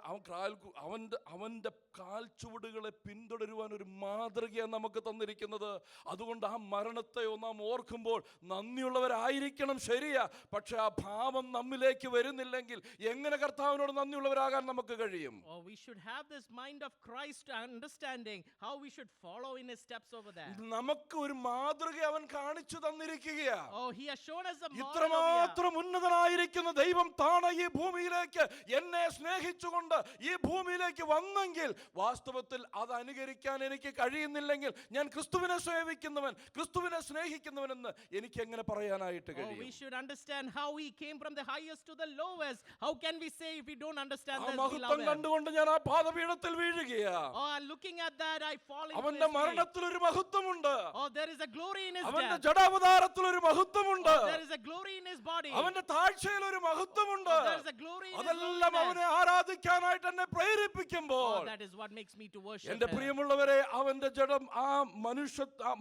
അവന്റെ കാൽച്ചുവടുകളെ പിന്തുടരുവാൻ ഒരു മാതൃകയാണ് നമുക്ക് തന്നിരിക്കുന്നത്. അതുകൊണ്ട് ആ മരണത്തെയോ നാം ഓർക്കുമ്പോൾ നന്ദിയുള്ളവരായിരിക്കണം. ശരിയാ. പക്ഷെ ആ ഭാവം നമ്മിലേക്ക് വരുന്നില്ലെങ്കിൽ എങ്ങനെ കർത്താവിനോട് നന്ദിയുള്ളവരാകാൻ നമുക്ക് കഴിയും? Oh, we should have this mind of Christ, understanding how we should follow in His steps over there. നമുക്ക് ഒരു മാതൃക അവൻ കാണിച്ചു തന്നിരിക്കുകയാ. Oh, He has shown us a model over ഇത്രമാത്രം ഉന്നതനായിരിക്കുന്ന ദൈവം താണ ഈ ഭൂമിയിലേക്ക് എന്നെ സ്നേഹിച്ചുകൊണ്ട് ഈ ഭൂമിയിലേക്ക് വന്നെങ്കിൽ വാസ്തവത്തിൽ അത് അനുകരിക്കാൻ എനിക്ക് കഴിയുന്നില്ലെങ്കിൽ ഞാൻ ക്രിസ്തുവിനെ സേവിക്കുന്നവൻ, ക്രിസ്തുവിനെ സ്നേഹിക്കുന്നവനെന്ന് എനിക്ക് എങ്ങനെ പറയാനായിട്ട് Oh, കഴിയും? we should understand how he came from the highest to the lowest. How can we say if we don't understand ആ this, മഹത്വം beloved? കണ്ടുകൊണ്ട് ഞാൻ ആ പാദപീഠത്തിൽ വീഴുകയാ. Oh, looking at that, I fall into അവന്റെ his feet. മരണത്തിൽ ഒരു മഹത്വമുണ്ട്. Oh, there is a glory in his അവന്റെ death. ജഡാവതാരത്തിൽ ഒരു മഹത്വമുണ്ട്. Oh, there is a glory in his body. അവന്റെ താഴ്ചയിൽ ഒരു മഹത്വമുണ്ട്. Oh, there is a glory in his അതെല്ലാം lowliness. അവനെ ആരാധിക്കാനായിട്ട് എന്നെ Oh, പ്രേരിപ്പിക്കുമ്പോൾ, that is what makes me to worship എന്റെ him. പ്രിയമുള്ളവരെ, അവന്റെ ജഡം ആ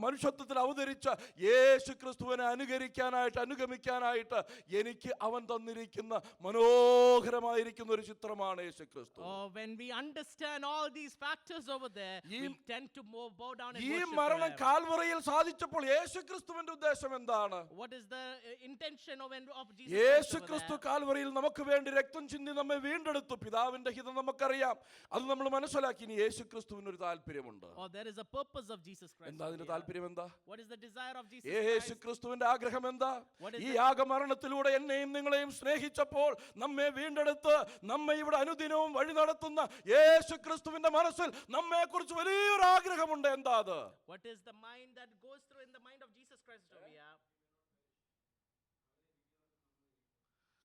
മനുഷ്യത്വത്തിൽ അവതരിച്ച യേശു ക്രിസ്തുവിനെ അനുകരിക്കാനായിട്ട്, അനുഗമിക്കാനായിട്ട് എനിക്ക് അവൻ തന്നിരിക്കുന്ന മനോഹരമായിരിക്കുന്ന ഒരു ചിത്രമാണ് യേശു ക്രിസ്തു. Oh, when we understand all these factors over there, we tend to bow down and ഈ worship മരണം him. കാൽവറിയിൽ സാധിച്ചപ്പോൾ യേശു ക്രിസ്തുവിന്റെ ഉദ്ദേശം എന്താണ്? What is the intention of Jesus Yeshu Christ over ക്രിസ്തു there? കാൽവറിയിൽ നമുക്ക് വേണ്ടി രക്തം ചിന്തി നമ്മെ വീണ്ടെടുത്തു. പിതാവിന്റെ ഹിതം നമുക്കറിയാം, അത് നമ്മൾ മനസ്സിലാക്കി. ഇനി യേശു ക്രിസ്തുവിന് ഒരു താല്പര്യമുണ്ട്. Oh, there is a purpose of Jesus Christ. എന്താ അതിന്റെ over here. താല്പര്യം? എന്താ What is the desire of Jesus Yeshu Christ? ക്രിസ്തുവിന്റെ ആഗ്രഹം? എന്താ? What is ഈ the- യാഗമരണത്തിലൂടെ എന്നെയും നിങ്ങളെയും സ്നേഹിച്ചപ്പോൾ നമ്മെ വീണ്ടെടുത്ത് നമ്മെ ഇവിടെ അനുദിനവും വഴി നടത്തുന്ന യേശു ക്രിസ്തുവിന്റെ മനസ്സിൽ നമ്മെ കുറിച്ച് വലിയൊരു ആഗ്രഹമുണ്ട്. എന്താ അത്? What is the mind that goes through in the mind of Jesus Christ over here?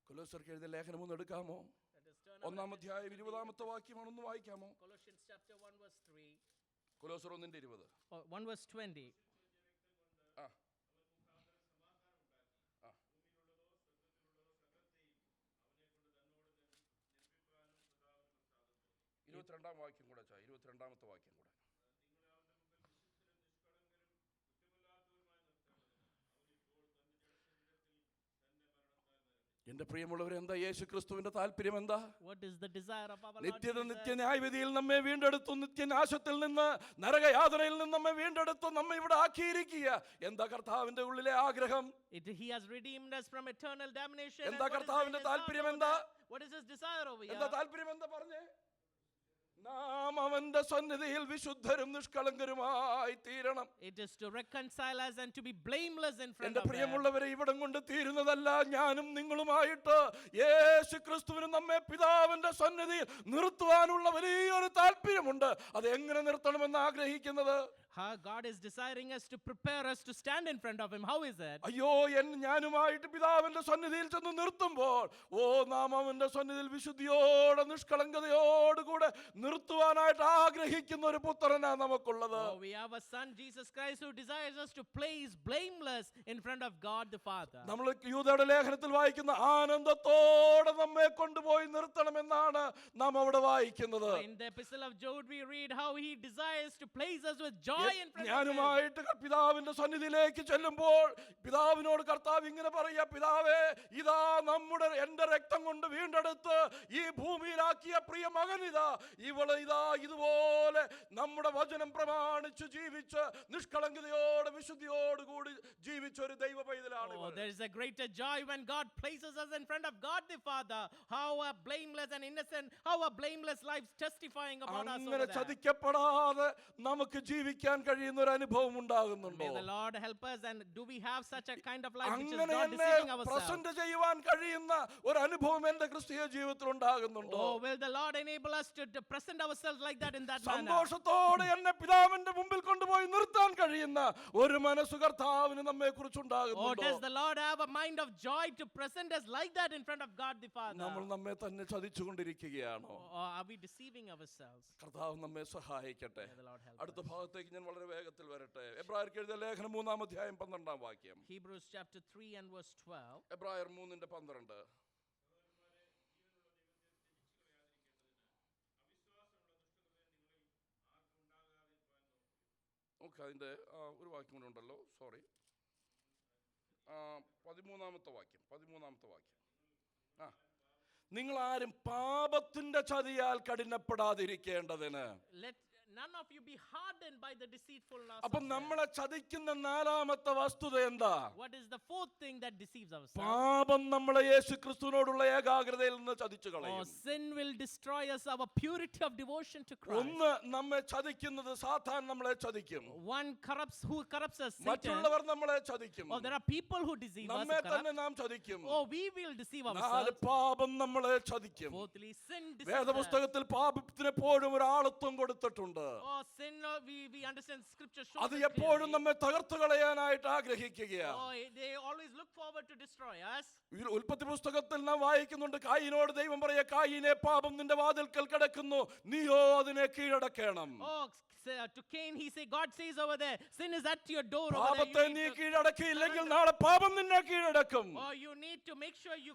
കൊലോസ്യർക്ക് എഴുതിയ ലേഖനം ഒന്ന് എടുക്കാമോ? Let us turn over ഒന്നാം to അധ്യായം 20-ാമത്തെ വാക്യമാണ്, ഒന്ന് വായിക്കാമോ? Colossians chapter 1 verse 3. കൊലോസ്യർ 1:20. Oh, 1 verse 20. ആ, 22-ാം വാക്യം കൂടെ, 22-ാമത്തെ വാക്യം കൂടെ. എന്റെ പ്രിയമുള്ളവരെ, എന്താ യേശു ക്രിസ്തുവിന്റെ താല്പര്യം? എന്താ? What is the desire of our Lord നിത്യത Jesus? നിത്യന്യായവിധിയിൽ നമ്മെ വീണ്ടെടുത്തു, നിത്യനാശത്തിൽ നിന്ന്, നരകയാതനയിൽ നിന്ന് നമ്മെ വീണ്ടെടുത്തു, നമ്മെ ഇവിടെ ആക്കിയിരിക്കുക. എന്താ കർത്താവിന്റെ ഉള്ളിലെ ആഗ്രഹം? He has redeemed us from eternal damnation. എന്താ And what is കർത്താവിന്റെ his desire താല്പര്യം? over എന്താ? there? What is his desire over എന്താ here? താല്പര്യം? എന്താ പറഞ്ഞേ? നാം അവന്റെ സന്നിധിയിൽ വിശുദ്ധരും നിഷ്കളങ്കരുമായി തീരണം. It is to reconcile us and to be blameless in front എന്റെ of him. പ്രിയമുള്ളവരെ, ഇവിടം കൊണ്ട് തീരുന്നതല്ല. ഞാനും നിങ്ങളുമായിട്ട് യേശു ക്രിസ്തുവിന് നമ്മെ പിതാവിന്റെ സന്നിധിയിൽ നിർത്തുവാനുള്ള വലിയൊരു താല്പര്യമുണ്ട്. അത് എങ്ങനെ നിർത്തണമെന്ന് ആഗ്രഹിക്കുന്നത്? How God is desiring us to prepare us to stand in front of him. How is it? അയ്യോ, ഞാനുമായിട്ട് പിതാവിന്റെ സന്നിധിയിൽ ചെന്ന് നിർത്തുമ്പോൾ, നാം അവന്റെ സന്നിധിയിൽ വിശുദ്ധിയോടെ നിഷ്കളങ്കതയോടുകൂടെ നിർത്തുവാനായിട്ട് ആഗ്രഹിക്കുന്ന ഒരു പുത്രനാ നമുക്കുള്ളത്. Oh, we have a son, Jesus Christ, who desires us to place blameless in front of God the Father. നമ്മൾ യൂദയുടെ ലേഖനത്തിൽ വായിക്കുന്ന ആനന്ദത്തോടെ നമ്മെ കൊണ്ടുപോയി നിർത്തണമെന്നാണ് നാം അവിടെ വായിക്കുന്നത്. In the epistle of Jude, we read how he desires to place us with joy in front of him. ഞാനുമായിട്ട് പിതാവിന്റെ സന്നിധിയിലേക്ക് ചെല്ലുമ്പോൾ പിതാവിനോട് കർത്താവ് ഇങ്ങനെ പറയാ, പിതാവേ, ഇതാ എന്റെ രക്തം കൊണ്ട് വീണ്ടെടുത്ത് ഈ ഭൂമിയിലാക്കിയ പ്രിയ മകനിതാ, ഇതാ ഇതുപോലെ നമ്മുടെ വചനം പ്രമാണിച്ച് ജീവിച്ച് നിഷ്കളങ്കതയോടെ വിശുദ്ധിയോടുകൂടി ജീവിച്ച ഒരു ദൈവ പൈതലാണ്. Oh, there is a greater joy when God places us in front of God the Father. How a blameless and innocent, how a blameless life testifying about us അങ്ങനെ over there. ചതിക്കപ്പെടാതെ നമുക്ക് ജീവിക്കാൻ കഴിയുന്ന ഒരു അനുഭവം ഉണ്ടാകുന്നുണ്ടോ? May the Lord help us, and do we have such a kind of life which is അങ്ങനെ not എന്നെ deceiving ourselves? Present ചെയ്യുവാൻ കഴിയുന്ന ഒരു അനുഭവം എന്റെ ക്രിസ്തീയ ജീവിതത്തിൽ ഉണ്ടാകുന്നുണ്ടോ? Oh, will the Lord enable us to present ourselves like that in that manner? സന്തോഷത്തോടെ എന്നെ പിതാവിന്റെ മുമ്പിൽ കൊണ്ടുപോയി നിർത്താൻ കഴിയുന്ന ഒരു മനസ്സ് കർത്താവിന് നമ്മെ Oh, കുറിച്ചുണ്ടാകുന്നുണ്ടോ? does the Lord have a mind of joy to present us like that in front of God the Father? നമ്മൾ നമ്മെ തന്നെ ചതിച്ചുകൊണ്ടിരിക്കുകയാണോ? Or are we deceiving ourselves? കർത്താവ് നമ്മെ സഹായിക്കട്ടെ. May the Lord help അടുത്ത us. ഭാഗത്തേക്ക് ഞാൻ വളരെ വേഗത്തിൽ വരട്ടെ. എബ്രായർക്ക് എഴുതിയ ലേഖനം 3-ാം അധ്യായം 12-ാം വാക്യം. Hebrews chapter 3 and verse 12. എബ്രായർ 3:12. ഓക്കെ, അതിൻ്റെ ഒരു വാക്യം കൂടെ ഉണ്ടല്ലോ, സോറി. 13-ാമത്തെ വാക്യം. നിങ്ങൾ ആരും പാപത്തിന്റെ ചതിയാൽ കഠിനപ്പെടാതിരിക്കേണ്ടതിന്. Let none of you be hardened by the deceitfulness അപ്പൊ of sin. നമ്മളെ ചതിക്കുന്ന നാലാമത്തെ വസ്തുത എന്താ? What is the fourth thing that deceives ourselves? പാപം നമ്മളെ യേശു ക്രിസ്തുവിനോടുള്ള ഏകാഗ്രതയിൽ നിന്ന് ചതിച്ചു Oh, കളയും. sin will destroy us, our purity of devotion to Christ. ഒന്ന് നമ്മെ ചതിക്കുന്നത് സാത്താൻ നമ്മളെ ചതിക്കും. One who corrupts us, Satan. മറ്റുള്ളവർ നമ്മളെ ചതിക്കും. Oh, there are people who deceive us. നമ്മെ Who corrupt. തന്നെ നാം ചതിക്കും. Oh, we will deceive നാല് ourselves. പാപം നമ്മളെ ചതിക്കും. Fourthly, sin deceives us. വേദപുസ്തകത്തിൽ പാപത്തിന് എപ്പോഴും ഒരു ആളത്വം കൊടുത്തിട്ടുണ്ട്. Oh, sin, we understand scripture shows അത് it എപ്പോഴും clearly. നമ്മെ തകർത്തു കളയാനായിട്ട് ആഗ്രഹിക്കുകയാണ്. Oh, they always look forward to destroy us. ഉൽപ്പത്തി പുസ്തകത്തിൽ നാം വായിക്കുന്നുണ്ട്, കായീനോട് ദൈവം പറയുക, കായീനെ പാപം നിന്റെ വാതിൽക്കൽ കിടക്കുന്നു, നീയോ അതിനെ കീഴടക്കണം. Oh, to Cain he say, God says over there, sin is at your door over പാപത്തെ there. നീ കീഴടക്കിയില്ലെങ്കിൽ നാളെ പാപം നിന്നെ കീഴടക്കും. Oh, you need to make sure you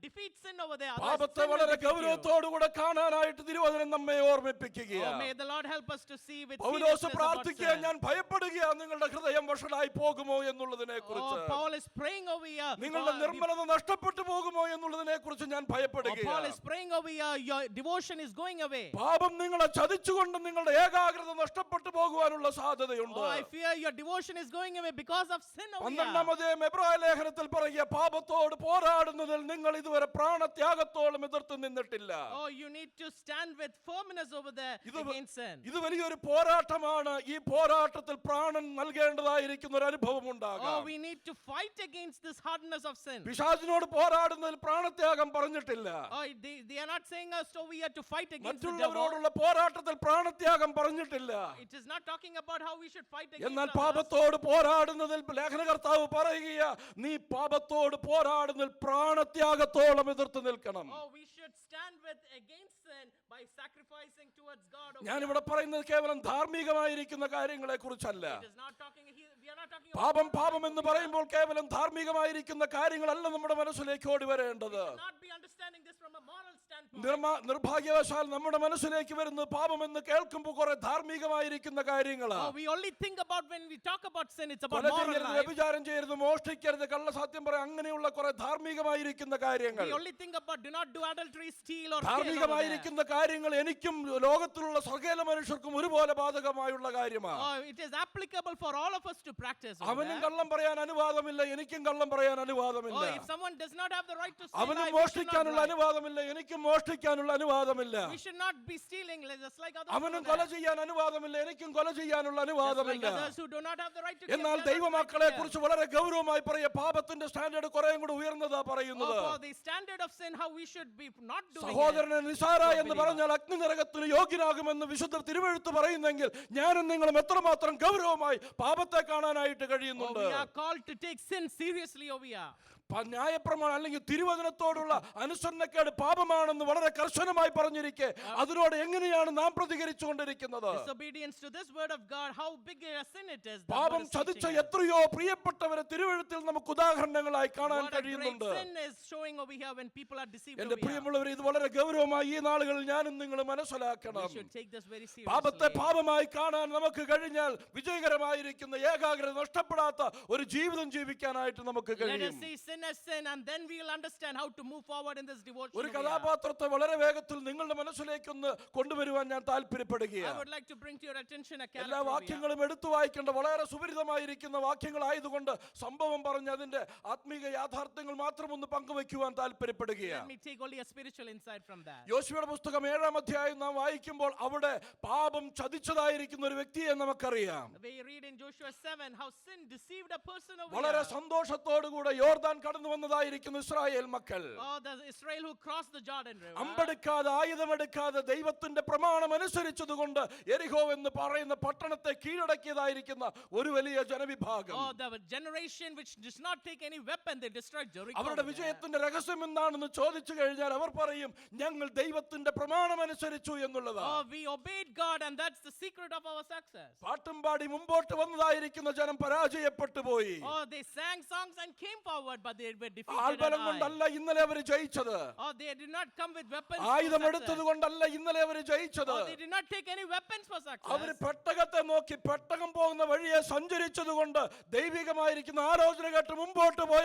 defeat sin over there. Otherwise പാപത്തെ sin will വളരെ defeat you. ഗൗരവത്തോടുകൂടെ കാണാനായിട്ട് തിരുവചനം നമ്മെ Oh, ഓർമ്മിപ്പിക്കുകയാണ്. may the Lord help us to see with Paulose seriousness about പ്രാർത്ഥിക്കുക, sin. ഞാൻ ഭയപ്പെടുകയാണ് നിങ്ങളുടെ ഹൃദയം വഷളായി പോകുമോ എന്നുള്ളതിനെ Oh, കുറിച്ച്, Paul is praying over here. നിങ്ങളുടെ നിർമ്മലത നഷ്ടപ്പെട്ടു പോകുമോ എന്നുള്ളതിനെ കുറിച്ച് ഞാൻ Paul ഭയപ്പെടുകയാണ്. is praying over here. Your devotion is going away. പാപം നിങ്ങളെ ചതിച്ചുകൊണ്ട് നിങ്ങളുടെ ഏകാഗ്രത നഷ്ടപ്പെട്ടു പോകുവാനുള്ള സാധ്യതയുണ്ട്. Oh, I fear your devotion is going away because of sin over here. 12-ാം എബ്രായ ലേഖനത്തിൽ പറയുക, പാപത്തോട് പോരാടുന്നതിൽ നിങ്ങൾ ഇതുവരെ പ്രാണത്യാഗത്തോളം എതിർത്ത് നിന്നിട്ടില്ല. Oh, you need to stand with firmness over there against sin. ഇത് വലിയൊരു പോരാട്ടമാണ്. ഈ പോരാട്ടത്തിൽ പ്രാണൻ നൽകേണ്ടതായിരിക്കുന്ന ഒരു അനുഭവം Oh, ഉണ്ടാകാം. we need to fight against this hardness of sin. പിശാചിനോട് പോരാടുന്നതിൽ പ്രാണത്യാഗം പറഞ്ഞിട്ടില്ല. Oh, they are not saying us over here to fight against the devil. മറ്റുള്ളവരോടുള്ള പോരാട്ടത്തിൽ പ്രാണത്യാഗം പറഞ്ഞിട്ടില്ല. It is not talking about how we should fight against എന്നാൽ others. പാപത്തോട് പോരാടുന്നതിൽ ലേഖനകർത്താവ് പറയുക, നീ പാപത്തോട് പോരാടുന്നതിൽ പ്രാണത്യാഗത്തോളം എതിർത്ത് നിൽക്കണം. Oh, we should stand with against sin by sacrificing towards God. ഞാനിവിടെ പറയുന്നത് കേവലം ധാർമ്മികമായിരിക്കുന്ന കാര്യങ്ങളെ കുറിച്ചല്ല. It is not talking here. We are not talking പാപം about പാപം എന്ന് പറയുമ്പോൾ കേവലം ധാർമ്മികമായിരിക്കുന്ന കാര്യങ്ങളല്ല നമ്മുടെ മനസ്സിലേക്ക് ഓടി വരേണ്ടത്. not be understanding this from a moral standpoint. നിർഭാഗ്യവശാൽ നമ്മുടെ മനസ്സിലേക്ക് വരുന്നത് പാപം എന്ന് കേൾക്കുമ്പോൾ കുറെ ധാർമ്മികമായിരിക്കുന്ന കാര്യങ്ങളാണ്. Oh, we only think about when we talk about sin, it's about കൊല moral ചെയ്യരുത്, life. വ്യഭിചാരം ചെയ്യരുത്, മോഷ്ടിക്കരുത്, കള്ളസത്യം പറയാം, അങ്ങനെയുള്ള കുറെ ധാർമ്മികമായിരിക്കുന്ന കാര്യങ്ങൾ. We only think about do not do adultery, steal or kill over there. ധാർമ്മികമായിരിക്കുന്ന കാര്യങ്ങൾ എനിക്കും ലോകത്തിലുള്ള സകല മനുഷ്യർക്കും ഒരുപോലെ ബാധകമായുള്ള കാര്യമാണ്. Oh, it is applicable for all of us to practice over അവനും there. കള്ളം പറയാൻ അനുവാദമില്ല, എനിക്കും കള്ളം പറയാൻ അനുവാദമില്ല. Oh, if someone does not have the right to steal, അവനും we should not മോഷ്ടിക്കാനുള്ള lie. അനുവാദമില്ല, എനിക്കും മോഷ്ടിക്കാനുള്ള അനുവാദമില്ല. We should not be stealing just like others. അവനും over കൊല there. ചെയ്യാൻ അനുവാദമില്ല, എനിക്കും കൊല ചെയ്യാനുള്ള Just like അനുവാദമില്ല. others who do not have the right to kill. എന്നാൽ they are not ദൈവമക്കളെ right to കുറിച്ച് വളരെ ഗൗരവമായി പറയുക, പാപത്തിന്റെ സ്റ്റാൻഡേർഡ് കുറേയും കൂടെ ഉയർന്നതാ kill. പറയുന്നത്. Oh, for the standard of sin, how we should be not doing it. സഹോദരനെ നിസാര എന്ന് പറഞ്ഞാൽ അഗ്നിനരകത്തിന് യോഗ്യനാകുമെന്ന് വിശുദ്ധ തിരുവെഴുത്ത് പറയുന്നെങ്കിൽ ഞാനും നിങ്ങളും എത്രമാത്രം ഗൗരവമായി പാപത്തെ കാണാനായിട്ട് Oh, കഴിയുന്നുണ്ട്. we are called to take sin seriously over here. ന്യായപ്രമാണം അല്ലെങ്കിൽ തിരുവചനത്തോടുള്ള അനുസരണക്കേട് പാപമാണെന്ന് വളരെ കർശനമായി പറഞ്ഞിരിക്കെ അതിനോട് എങ്ങനെയാണ് നാം പ്രതികരിച്ചുകൊണ്ടിരിക്കുന്നത്? Disobedience to this word of God, how big a sin it is. that പാപം God is ചതിച്ച teaching us. എത്രയോ പ്രിയപ്പെട്ടവരെ തിരുവെഴുത്തിൽ നമുക്ക് ഉദാഹരണങ്ങളായി കാണാൻ What a great കഴിയുന്നുണ്ട്. sin is showing over here when people are deceived എന്റെ over here. പ്രിയമുള്ളവർ, ഇത് വളരെ ഗൗരവമായി ഈ നാളുകളിൽ ഞാനും നിങ്ങൾ മനസ്സിലാക്കണം. We should take this very പാപത്തെ seriously. പാപമായി കാണാൻ നമുക്ക് കഴിഞ്ഞാൽ വിജയകരമായിരിക്കുന്ന ഏകാഗ്രത നഷ്ടപ്പെടാത്ത ഒരു ജീവിതം ജീവിക്കാനായിട്ട് നമുക്ക് Let us കഴിയും. see sin as sin, and then we will understand how to move forward in this devotion. ഒരു over here. കഥാപാത്രത്തെ വളരെ വേഗത്തിൽ നിങ്ങളുടെ മനസ്സിലേക്കൊന്ന് കൊണ്ടുവരുവാൻ ഞാൻ I താല്പര്യപ്പെടുകയാണ്. would like to bring to your attention a എല്ലാ character over here. വാക്യങ്ങളും എടുത്തു വായിക്കേണ്ട വളരെ സുപരിതമായിരിക്കുന്ന വാക്യങ്ങളായതുകൊണ്ട് സംഭവം പറഞ്ഞ് അതിന്റെ ആത്മീക യാഥാർത്ഥ്യങ്ങൾ മാത്രം ഒന്ന് പങ്കുവയ്ക്കുവാൻ Let താല്പര്യപ്പെടുകയാണ്. me take only a spiritual insight from that. യോശുവയുടെ പുസ്തകം 7-ാം അധ്യായം നാം വായിക്കുമ്പോൾ അവിടെ പാപം ചതിച്ചതായിരിക്കുന്ന ഒരു വ്യക്തിയെ നമുക്കറിയാം. We read in Joshua 7 how sin deceived a person over വളരെ here. സന്തോഷത്തോടുകൂടെ യോർദാൻ കടന്നു വന്നതായിരിക്കുന്ന ഇസ്രായേൽ മക്കൾ Oh, the Israel who crossed the Jordan River. അമ്പെടുക്കാതെ ആയുധമെടുക്കാതെ ദൈവത്തിന്റെ പ്രമാണം അനുസരിച്ചതുകൊണ്ട് എരിഹോ എന്ന് പറയുന്ന പട്ടണത്തെ കീഴടക്കിയതായിരിക്കുന്ന ഒരു വലിയ ജനവിഭാഗം. Oh, the generation which does not take any weapon, they destroyed Jericho. അവരുടെ over there. വിജയത്തിന്റെ രഹസ്യം എന്താണെന്ന് ചോദിച്ചു കഴിഞ്ഞാൽ അവർ പറയും, ഞങ്ങൾ ദൈവത്തിന്റെ പ്രമാണം അനുസരിച്ചു എന്നുള്ളതാണ്. Oh, we obeyed God, and that's the secret of our success. പാട്ടും പാടി മുമ്പോട്ട് വന്നതായിരിക്കുന്ന ജനം പരാജയപ്പെട്ടു പോയി. Oh, they sang songs and came forward, but they were defeated. ആൾബലം and കൊണ്ടല്ല ഇന്നലെ അവർ ജയിച്ചത്. Oh, they did not come with weapons. ആയുധം for എടുത്തത് success. കൊണ്ടല്ല ഇന്നലെ അവർ ജയിച്ചത്. Oh, they did not take any weapons for our success. പെട്ടകത്തെ നോക്കി പെട്ടകം പോകുന്ന വഴിയെ സഞ്ചരിച്ചത് കൊണ്ട് ദൈവികമായിരിക്കുന്ന ആലോചന കേട്ട് മുമ്പോട്ട് പോയ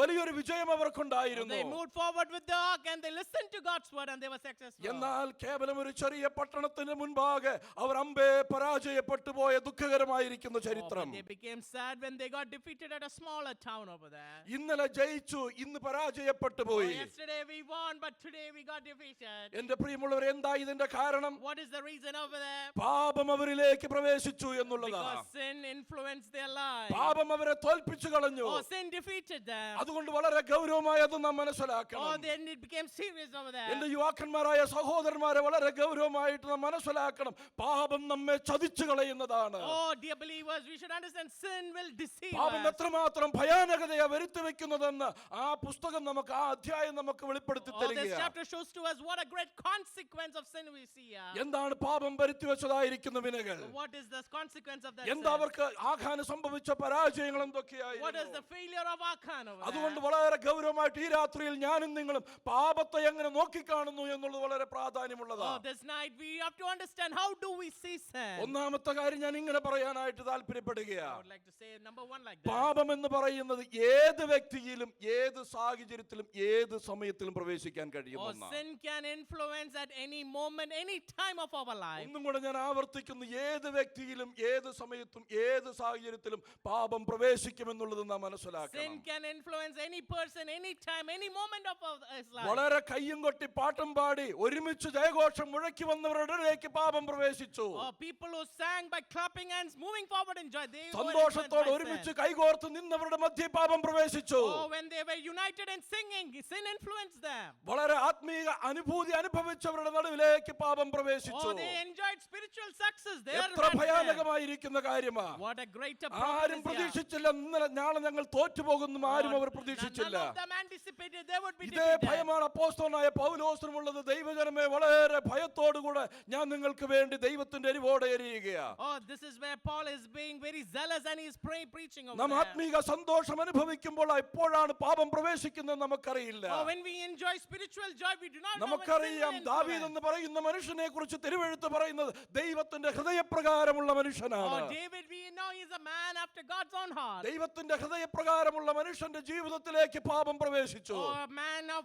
വലിയൊരു വിജയം അവർക്കുണ്ടായിരുന്നു. They moved forward with the ark and they listened to God's word and they were successful. എന്നാൽ കേവലം ഒരു ചെറിയ പട്ടണത്തിന് മുൻപാകെ അവർ അമ്പേ പരാജയപ്പെട്ടു പോയ ദുഃഖകരമായിരിക്കുന്ന ചരിത്രം. They became sad when they got defeated at a smaller town over there. ഇന്നലെ ജയിച്ചു, ഇന്ന് പരാജയപ്പെട്ടു പോയി. Yesterday we won, but today we got defeated. എന്റെ പ്രിയമുള്ളവർ, എന്താ ഇതിന്റെ കാരണം? What is the reason over there? പാപം അവരിലേക്ക് പ്രവേശിച്ചു എന്നുള്ളതാണ്. Because sin influenced their life. പാപം അവരെ തോൽപ്പിച്ചു കളഞ്ഞു. Sin defeated them. അതുകൊണ്ട് വളരെ ഗൗരവമായി അത് നാം മനസ്സിലാക്കണം. Then it became serious over there. എന്റെ യുവാക്കന്മാരായ സഹോദരന്മാരെ വളരെ ഗൗരവമായിട്ട് നാം മനസ്സിലാക്കണം. പാപം നമ്മെ ചതിച്ചു കളയുന്നതാണ്. Dear believers, we should understand sin will deceive പാപം us. എത്രമാത്രം ഭയാനകതയെ വരുത്തി വെക്കുന്നതെന്ന് ആ പുസ്തകം നമുക്ക്, ആ അധ്യായം നമുക്ക് വെളിപ്പെടുത്തി This തരികയാണ്. chapter shows to us what a great consequence of sin we see here. എന്താണ് പാപം വരുത്തി വെച്ചതായിരിക്കുന്ന വിനകൾ? What is the consequence of that എന്താ sin? അവർക്ക് ആഖാന് സംഭവിച്ച പരാജയങ്ങൾ What is എന്തൊക്കെയായിരുന്നു? the failure of Achan over അതുകൊണ്ട് there? വളരെ ഗൗരവമായിട്ട് ഈ രാത്രിയിൽ ഞാനും നിങ്ങളും പാപത്തെ എങ്ങനെ നോക്കിക്കാണുന്നു എന്നുള്ളത് വളരെ പ്രാധാന്യമുള്ളതാണ്. This night we have to understand how do we see sin. ഒന്നാമത്തെ കാര്യം ഞാൻ ഇങ്ങനെ പറയാനായിട്ട് I താല്പര്യപ്പെടുകയാണ്. would like to say number one like that. പാപം എന്ന് പറയുന്നത് ഏത് വ്യക്തിയിലും ഏത് സാഹചര്യത്തിലും ഏത് സമയത്തിലും പ്രവേശിക്കാൻ കഴിയുന്ന ഒന്നാണ്. Sin can influence at any moment, any time of our life. ഒന്നും കൂടെ ഞാൻ ആവർത്തിക്കുന്നു, ഏത് വ്യക്തിയിലും ഏത് സമയത്തും ഏത് സാഹചര്യത്തിലും പാപം പ്രവേശിക്കുമെന്നുള്ളത് നാം Sin മനസ്സിലാക്കണം. can influence any person, any time, any moment of his life. വളരെ കയ്യും കൊട്ടി പാട്ടും പാടി ഒരുമിച്ച് ജയഘോഷം മുഴക്കി വന്നവരുടെ ഇടയിലേക്ക് പാപം പ്രവേശിച്ചു. People who sang by clapping hands, moving forward in joy, they were സന്തോഷത്തോടെ influenced by ഒരുമിച്ച് sin. കൈകോർത്ത് നിന്നവരുടെ മധ്യേ പാപം പ്രവേശിച്ചു. When they were united and singing, sin influenced them. വളരെ ആത്മീയ അനുഭൂതി അനുഭവിച്ചവരുടെ നടുവിലേക്ക് പാപം പ്രവേശിച്ചു. They enjoyed spiritual success. They are എത്ര ഭയാനകമായിരിക്കുന്ന കാര്യമാണ്. What a great ആരും problem. പ്രതീക്ഷിച്ചില്ല ഇന്നലെ നാളെ ഞങ്ങൾ തോറ്റുപോകുന്നു, ആരും അവർ പ്രതീക്ഷിച്ചില്ല. None of them anticipated they would be ഇതേ defeated. ഭയമാണ് അപ്പോസ്തലനായ പൗലോസിനുമുള്ളത്. ദൈവജനമേ, വളരെ ഭയത്തോടുകൂടെ ഞാൻ നിങ്ങൾക്ക് വേണ്ടി ദൈവത്തിന്റെ എരിവോടെ എരിയുകയാണ്. This is where Paul is being very zealous and he is preaching over നാം there. ആത്മീക സന്തോഷം അനുഭവിക്കുമ്പോൾ എപ്പോഴാണ് പാപം പ്രവേശിക്കുന്നത് നമുക്കറിയില്ല. When we enjoy spiritual joy, we do not know when sin will നമുക്കറിയാം, ദാവീദ് influence. എന്ന് പറയുന്ന മനുഷ്യനെ കുറിച്ച് തിരുവെഴുത്ത് പറയുന്നത് ദൈവത്തിന്റെ ഹൃദയപ്രകാരമുള്ള മനുഷ്യനാണ്. David, we know he is a man after God's own heart. ദൈവത്തിന്റെ ഹൃദയപ്രകാരമുള്ള മനുഷ്യന്റെ ജീവിതത്തിലേക്ക് പാപം പ്രവേശിച്ചു. A man of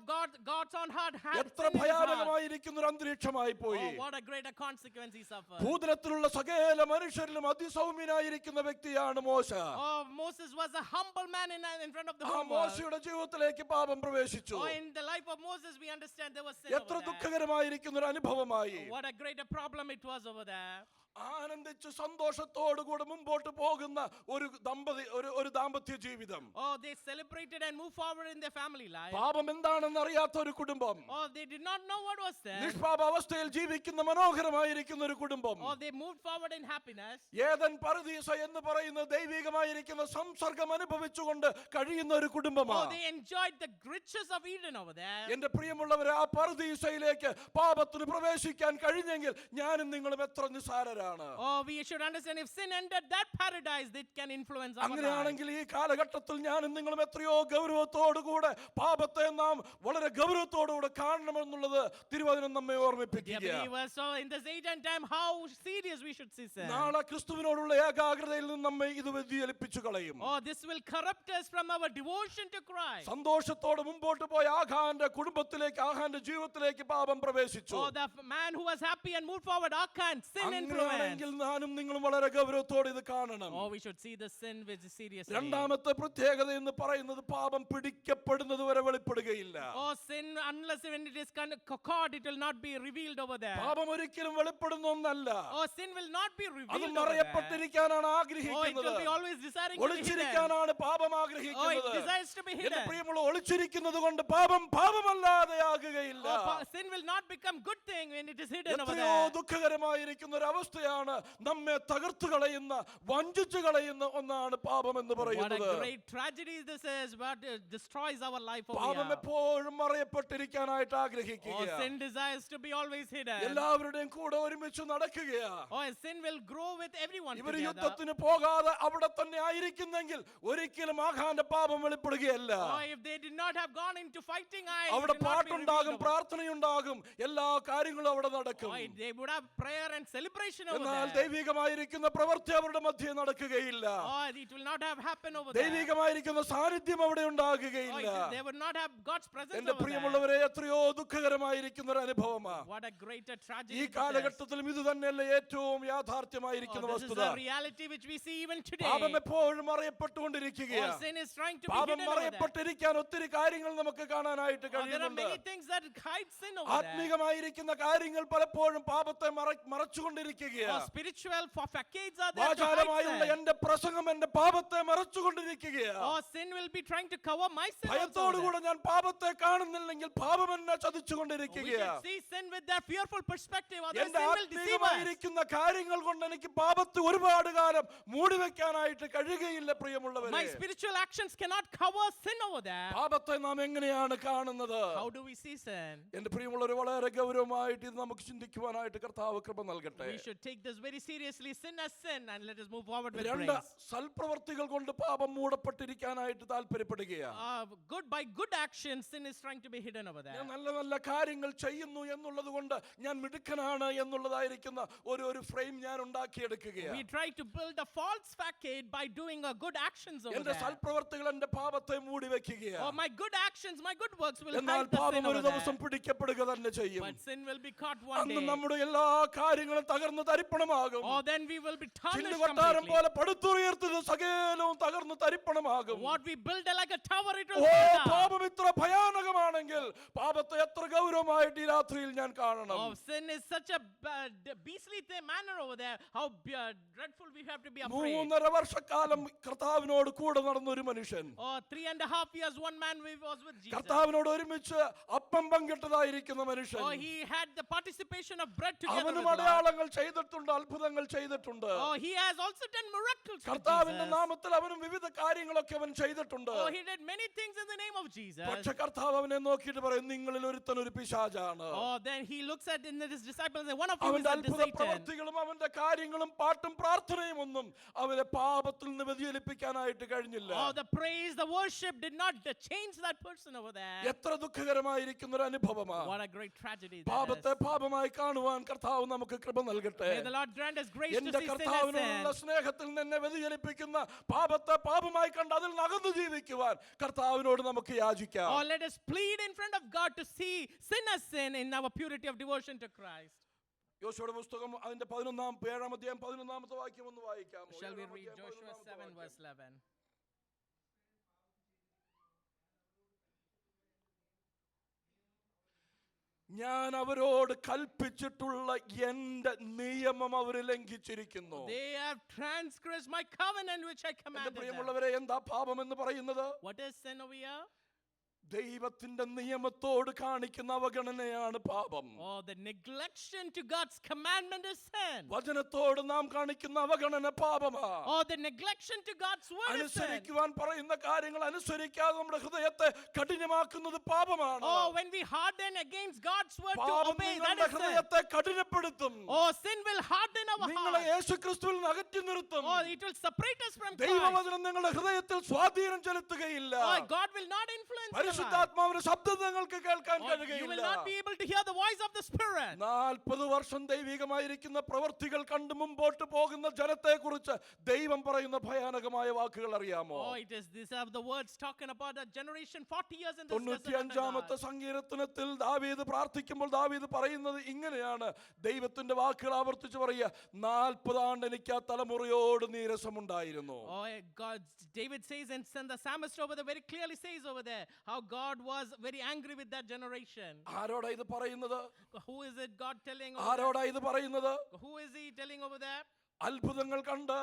God's own heart had എത്ര sin in his heart. ഭയാനകമായിരിക്കുന്ന ഒരു അന്തരീക്ഷമായി പോയി. What a greater consequence he suffered. ഭൂതലത്തിലുള്ള സകല മനുഷ്യരിലും അതിസൗമ്യനായിരിക്കുന്ന വ്യക്തിയാണ് മോശ. Moses was a humble man in front of the ആ whole world. മോശയുടെ ജീവിതത്തിലേക്ക് പാപം പ്രവേശിച്ചു. In the life of Moses, we understand there was sin എത്ര over there. ദുഃഖകരമായിരിക്കുന്ന ഒരു അനുഭവമായി. What a greater problem it was over there. ആനന്ദിച്ച് സന്തോഷത്തോടുകൂടെ മുമ്പോട്ട് പോകുന്ന ഒരു ദാമ്പത്യ ജീവിതം. They celebrated and moved forward in their family life. പാപം എന്താണെന്ന് അറിയാത്ത ഒരു കുടുംബം. They did not know what was sin. നിഷ്പാപ അവസ്ഥയിൽ ജീവിക്കുന്ന മനോഹരമായിരിക്കുന്ന ഒരു കുടുംബം. They moved forward in happiness. Eden പറുദീസ എന്ന് പറയുന്ന ദൈവികമായിരിക്കുന്ന സംസർഗം അനുഭവിച്ചുകൊണ്ട് കഴിയുന്ന ഒരു കുടുംബമാണ്. They enjoyed the riches of Eden over there. എന്റെ പ്രിയമുള്ളവരെ, ആ പറുദീസയിലേക്ക് പാപത്തിന് പ്രവേശിക്കാൻ കഴിഞ്ഞെങ്കിൽ ഞാനും നിങ്ങളും എത്ര നിസ്സാരരാണ്. We should understand if sin entered that paradise, it can influence our life. അങ്ങനെയാണെങ്കിൽ ഈ കാലഘട്ടത്തിൽ ഞാനും നിങ്ങളും എത്രയോ ഗൗരവത്തോടുകൂടെ പാപത്തെ നാം വളരെ ഗൗരവത്തോടുകൂടെ കാണണമെന്നുള്ളത് തിരുവചനം നമ്മെ ഓർമ്മിപ്പിക്കുകയാണ്. So in this age and time, how serious we should see sin. നാളെ ക്രിസ്തുവിനോടുള്ള ഏകാഗ്രതയിൽ നിന്ന് നമ്മെ ഇത് വ്യതിചലിപ്പിച്ചു കളയും. This will corrupt us from our devotion to Christ. സന്തോഷത്തോടെ മുമ്പോട്ട് പോയ ആഖാന്റെ കുടുംബത്തിലേക്ക്, ആഖാന്റെ ജീവിതത്തിലേക്ക് പാപം പ്രവേശിച്ചു. The man who was happy and moved forward, Achan, sin influence. അങ്ങനെയാണെങ്കിൽ നാനും നിങ്ങളും വളരെ ഗൗരവത്തോടെ ഇത് കാണണം. We should see the sin with seriously. രണ്ടാമത്തെ പ്രത്യേകത എന്ന് പറയുന്നത് പാപം പിടിക്കപ്പെടുന്നത് വരെ വെളിപ്പെടുകയില്ല. Sin, unless when it is caught, it will not be revealed over there. പാപം ഒരിക്കലും വെളിപ്പെടുന്ന ഒന്നല്ല. Sin will not be അത് revealed over there. മറയപ്പെട്ടിരിക്കാനാണ് It ആഗ്രഹിക്കുന്നത്. will be always desiring to be hidden. ഒളിച്ചിരിക്കാനാണ് പാപം It ആഗ്രഹിക്കുന്നത്. desires to be എന്റെ hidden. പ്രിയമുള്ള, ഒളിച്ചിരിക്കുന്നത് കൊണ്ട് പാപം പാപമല്ലാതെയാകുകയില്ല. Sin will not become good thing when it is hidden over എത്രയോ there. ദുഃഖകരമായിരിക്കുന്ന ഒരു അവസ്ഥയാണ്. നമ്മെ തകർത്തു കളയുന്ന, വഞ്ചിച്ചു കളയുന്ന ഒന്നാണ് പാപം എന്ന് What a പറയുന്നത്. great tragedy this is, what destroys our life over പാപം here. എപ്പോഴും മറയപ്പെട്ടിരിക്കാനായിട്ട് ആഗ്രഹിക്കുക. Sin desires to be always hidden. എല്ലാവരുടെയും കൂടെ ഒരുമിച്ച് നടക്കുകയാ. Sin will grow with everyone ഇവർ together. യുദ്ധത്തിന് പോകാതെ അവിടെ തന്നെ ആയിരിക്കുന്നെങ്കിൽ ഒരിക്കലും ആഖാന്റെ പാപം വെളിപ്പെടുകയല്ല. If they did not have gone into fighting, അവിടെ പാട്ടുണ്ടാകും, പ്രാർത്ഥനയുണ്ടാകും, എല്ലാ കാര്യങ്ങളും അവിടെ നടക്കും. they would have prayer and celebration over എന്നാൽ there. ദൈവികമായിരിക്കുന്ന പ്രവൃത്തി അവരുടെ മധ്യേ നടക്കുകയില്ല. Oh, it will not have happened over there. ദൈവികമായിരിക്കുന്ന സാന്നിധ്യം അവിടെ ഉണ്ടാകുകയില്ല. They would not have God's presence എന്റെ over there. പ്രിയമുള്ളവരെ, എത്രയോ ദുഃഖകരമായിരിക്കുന്ന ഒരു അനുഭവമാണ്. What a greater tragedy. ഈ it is. കാലഘട്ടത്തിലും ഇത് തന്നെയല്ലേ ഏറ്റവും യാഥാർത്ഥ്യമായിരിക്കുന്ന This is വസ്തുത. a reality which we see even today. പാപം എപ്പോഴും മറയപ്പെട്ടുകൊണ്ടിരിക്കുകയാണ്. Sin is trying to be പാപം hidden over there. മറയപ്പെട്ടിരിക്കാൻ ഒത്തിരി കാര്യങ്ങൾ നമുക്ക് കാണാനായിട്ട് There are കഴിയുന്നുണ്ട്. many things that hide sin over there. ആത്മീകമായിരിക്കുന്ന കാര്യങ്ങൾ പലപ്പോഴും പാപത്തെ മറച്ചുകൊണ്ടിരിക്കുകയാണ്. Spiritual facades are there to hide വാചാലമായുള്ള sin. എന്റെ പ്രസംഗം എന്റെ പാപത്തെ മറച്ചുകൊണ്ടിരിക്കുകയാണ്. Sin will be trying to cover my sin also over there. ഭയത്തോടുകൂടെ ഞാൻ പാപത്തെ കാണുന്നില്ലെങ്കിൽ പാപം എന്നെ We ചതിച്ചുകൊണ്ടിരിക്കുകയാണ്. should see sin with that fearful perspective, otherwise എന്റെ sin will deceive us. ആത്മീകമായിരിക്കുന്ന കാര്യങ്ങൾ കൊണ്ട് എനിക്ക് പാപത്തെ ഒരുപാട് കാലം മൂടിവെക്കാനായിട്ട് കഴിയുകയില്ല. My പ്രിയമുള്ളവരെ, spiritual actions cannot cover sin over there. പാപത്തെ നാം എങ്ങനെയാണ് കാണുന്നത്? How do we see sin? എന്റെ പ്രിയമുള്ളവർ, വളരെ ഗൗരവമായിട്ട് ഇത് നമുക്ക് ചിന്തിക്കുവാനായിട്ട് കർത്താവ് കൃപ നൽകട്ടെ. We should take this very seriously, sin as sin, and let us move forward with രണ്ട് grace. സൽപ്രവർത്തികൾ കൊണ്ട് പാപം മൂടപ്പെട്ടിരിക്കാനായിട്ട് താല്പര്യപ്പെടുകയാണ്. By good actions, sin is trying to be hidden over there. ഞാൻ നല്ല നല്ല കാര്യങ്ങൾ ചെയ്യുന്നു എന്നുള്ളത് കൊണ്ട് ഞാൻ മിടുക്കനാണ് എന്നുള്ളതായിരിക്കുന്ന ഒരു ഫ്രെയിം ഞാൻ ഉണ്ടാക്കിയെടുക്കുകയാണ്. We try to build a false facade by doing good actions over എന്റെ there. സൽപ്രവർത്തികൾ എന്റെ പാപത്തെ മൂടി Oh, വെക്കുകയാണ്. my good actions, my good works will എന്നാൽ hide the sin പാപം over ഒരു ദിവസം there. പിടിക്കപ്പെടുക തന്നെ ചെയ്യും. But sin will be caught one അന്ന് day. നമ്മുടെ എല്ലാ കാര്യങ്ങളും തകർന്ന് തരിപ്പണമാകും. Oh, then we will be tarnished ചില്ലുകൊട്ടാരം completely. പോലെ പടുത്തുയർത്തത് സകലവും തകർന്ന് തരിപ്പണമാകും. What we build like a tower, it oh, will fall down. പാപം ഇത്ര ഭയാനകമാണെങ്കിൽ പാപത്തെ എത്ര ഗൗരവമായിട്ട് ഈ രാത്രിയിൽ ഞാൻ കാണണം. Oh, sin is such a beastly manner over there. How dreadful we have to be afraid. 3.5 വർഷക്കാലം കർത്താവിനോട് കൂടെ നടന്ന ഒരു മനുഷ്യൻ, Oh, 3.5 years, one man was with Jesus. കർത്താവിനോട് ഒരുമിച്ച് അപ്പം പങ്കിട്ടതായിരിക്കുന്ന മനുഷ്യൻ, Oh, he had the participation of bread together with അവനും the Lord. അടയാളങ്ങൾ ചെയ്തിട്ടുണ്ട്, അത്ഭുതങ്ങൾ ചെയ്തിട്ടുണ്ട്. Oh, he has also done miracles with കർത്താവിന്റെ Jesus. നാമത്തിൽ അവനും വിവിധ കാര്യങ്ങളൊക്കെ അവൻ ചെയ്തിട്ടുണ്ട്. Oh, he did many things in the name of Jesus. പക്ഷെ കർത്താവ് അവനെ നോക്കിയിട്ട് പറയും, നിങ്ങളിൽ ഒരുത്തൻ ഒരു പിശാചാണ്. Oh, then he looks at his disciples and one of you is അവന്റെ a അത്ഭുത Satan. പ്രവൃത്തികളും അവന്റെ കാര്യങ്ങളും പാട്ടും പ്രാർത്ഥനയും ഒന്നും അവനെ പാപത്തിൽ നിന്ന് വ്യതിചലിപ്പിക്കാനായിട്ട് കഴിഞ്ഞില്ല. Oh, the praise, the worship did not change that person over there. എത്ര ദുഃഖകരമായിരിക്കുന്ന ഒരു അനുഭവമാണ്. What a great tragedy that പാപത്തെ is. പാപമായി കാണുവാൻ കർത്താവ് നമുക്ക് കൃപ നൽകട്ടെ. May the Lord grant us grace to എന്റെ see sin as കർത്താവിനോടുള്ള sin. സ്നേഹത്തിൽ നിന്നെ വ്യതിചലിപ്പിക്കുന്ന പാപത്തെ പാപമായി കണ്ട് അതിൽ അകന്നു ജീവിക്കുവാൻ കർത്താവിനോട് നമുക്ക് യാചിക്കാം. Oh, let us plead in front of God to see sin as sin in our purity of devotion to Christ. യോശുവയുടെ പുസ്തകം അതിന്റെ 7-ാം അധ്യായം 11-ാമത്തെ വാക്യം ഒന്ന് വായിക്കാമോ? Shall we 7-ാം read അധ്യായം Joshua 11-ാമത്തെ 7 വാക്യം. verse 11? ഞാൻ അവരോട് കൽപ്പിച്ചിട്ടുള്ള എന്റെ നിയമം അവർ ലംഘിച്ചിരിക്കുന്നു. They have transgressed my covenant which I എന്റെ commanded them. പ്രിയമുള്ളവരെ, എന്താ പാപം എന്ന് പറയുന്നത്? What is sin over here? ദൈവത്തിന്റെ നിയമത്തോട് കാണിക്കുന്ന അവഗണനയാണ് പാപം. Oh, the neglection to God's commandment is sin. വചനത്തോട് നാം കാണിക്കുന്ന അവഗണന പാപമാണ്. Oh, the neglection to God's word is sin. അനുസരിക്കുവാൻ പറയുന്ന കാര്യങ്ങൾ അനുസരിക്കാതെ നമ്മുടെ ഹൃദയത്തെ കഠിനമാക്കുന്നത് പാപമാണ്. Oh, when we harden against God's word to പാപം obey, that നിങ്ങളുടെ is sin. ഹൃദയത്തെ കഠിനപ്പെടുത്തും. Oh, sin will harden our നിങ്ങളെ heart. യേശുക്രിസ്തുവിൽ നിന്ന് അകറ്റി നിർത്തും. Oh, it will separate us from Christ. ദൈവവചനം നിങ്ങളുടെ ഹൃദയത്തിൽ സ്വാധീനം ചെലുത്തുകയില്ല. Oh, God will not influence your life. പരിശുദ്ധാത്മാവിന്റെ ശബ്ദം നിങ്ങൾക്ക് കേൾക്കാൻ Oh, you will കഴിയുകയില്ല. not be able to hear the voice of the Spirit. 40 വർഷം ദൈവികമായിരിക്കുന്ന പ്രവൃത്തികൾ കണ്ട് മുമ്പോട്ട് പോകുന്ന ജനത്തെ കുറിച്ച് ദൈവം പറയുന്ന ഭയാനകമായ വാക്കുകൾ അറിയാമോ? Oh, these are the words talking about a generation 40 years in this desert. 95-ാമത്തെ സങ്കീർത്തനത്തിൽ ദാവീദ് പ്രാർത്ഥിക്കുമ്പോൾ ദാവീദ് പറയുന്നത് ഇങ്ങനെയാണ്. ദൈവത്തിന്റെ വാക്കുകൾ ആവർത്തിച്ച് പറയുക, 40 ആണ്ട് എനിക്ക് ആ തലമുറയോട് നീരസമുണ്ടായിരുന്നു. Oh, God, David says, and the psalmist over there very clearly says over there how God was very angry with that generation. ആരോടാ ഇത് പറയുന്നത്? Who is it God telling over ആരോടാ ഇത് പറയുന്നത്? there? Who is he telling over there? അത്ഭുതങ്ങൾ കണ്ട്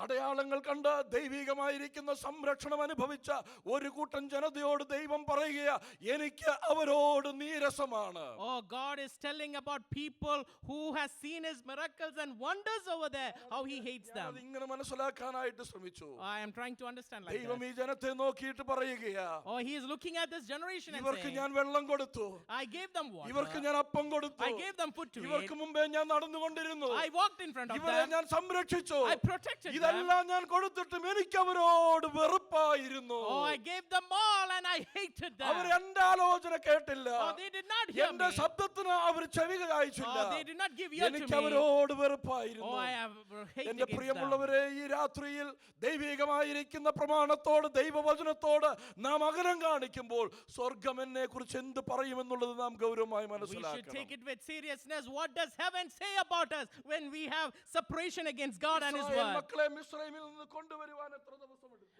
അടയാളങ്ങൾ കണ്ട് ദൈവികമായിരിക്കുന്ന സംരക്ഷണം അനുഭവിച്ച ഒരു കൂട്ടം ജനതയോട് ദൈവം പറയുക, എനിക്ക് അവരോട് നീരസമാണ്. Oh, God is telling about people who has seen his miracles and wonders over there, how he hates them. ഇങ്ങനെ മനസ്സിലാക്കാനായിട്ട് ശ്രമിച്ചു. I am trying to understand like ദൈവം that. ഈ ജനത്തെ നോക്കിയിട്ട് പറയുകയാ, Oh, he is looking at this generation and ഇവർക്ക് saying, ഞാൻ വെള്ളം കൊടുത്തു, I gave them ഇവർക്ക് water. ഞാൻ അപ്പം കൊടുത്തു, I gave them food to ഇവർക്ക് eat. മുമ്പേ ഞാൻ നടന്നുകൊണ്ടിരുന്നു, I walked in front of ഇവരെ them. ഞാൻ സംരക്ഷിച്ചു, I protected them. ഇതെല്ലാം ഞാൻ കൊടുത്തിട്ടും എനിക്ക് അവരോട് വെറുപ്പായിരുന്നു. Oh, I gave them all and I hated our them. എന്റെ ആലോചന കേട്ടില്ല, Oh, they did not hear എന്റെ me. ശബ്ദത്തിന് അവർ ചെവി കായ്ച്ചില്ല. Oh, they did not give ear to എനിക്ക് me. അവരോട് വെറുപ്പായിരുന്നു. Oh, I have hate എന്റെ against them. പ്രിയമുള്ളവരെ, ഈ രാത്രിയിൽ ദൈവികമായിരിക്കുന്ന പ്രമാണത്തോട്, ദൈവവചനത്തോട് നാം അകലം കാണിക്കുമ്പോൾ സ്വർഗം എന്നെ കുറിച്ച് എന്ത് പറയുമെന്നുള്ളത് നാം ഗൗരവമായി We should take മനസ്സിലാക്കണം. it with seriousness. What does heaven say about us when we have separation against God and His Israel word? മക്കളെ മിസ്രയീമിൽ നിന്ന് കൊണ്ടുവരുവാൻ എത്ര ദിവസം എടുത്തു?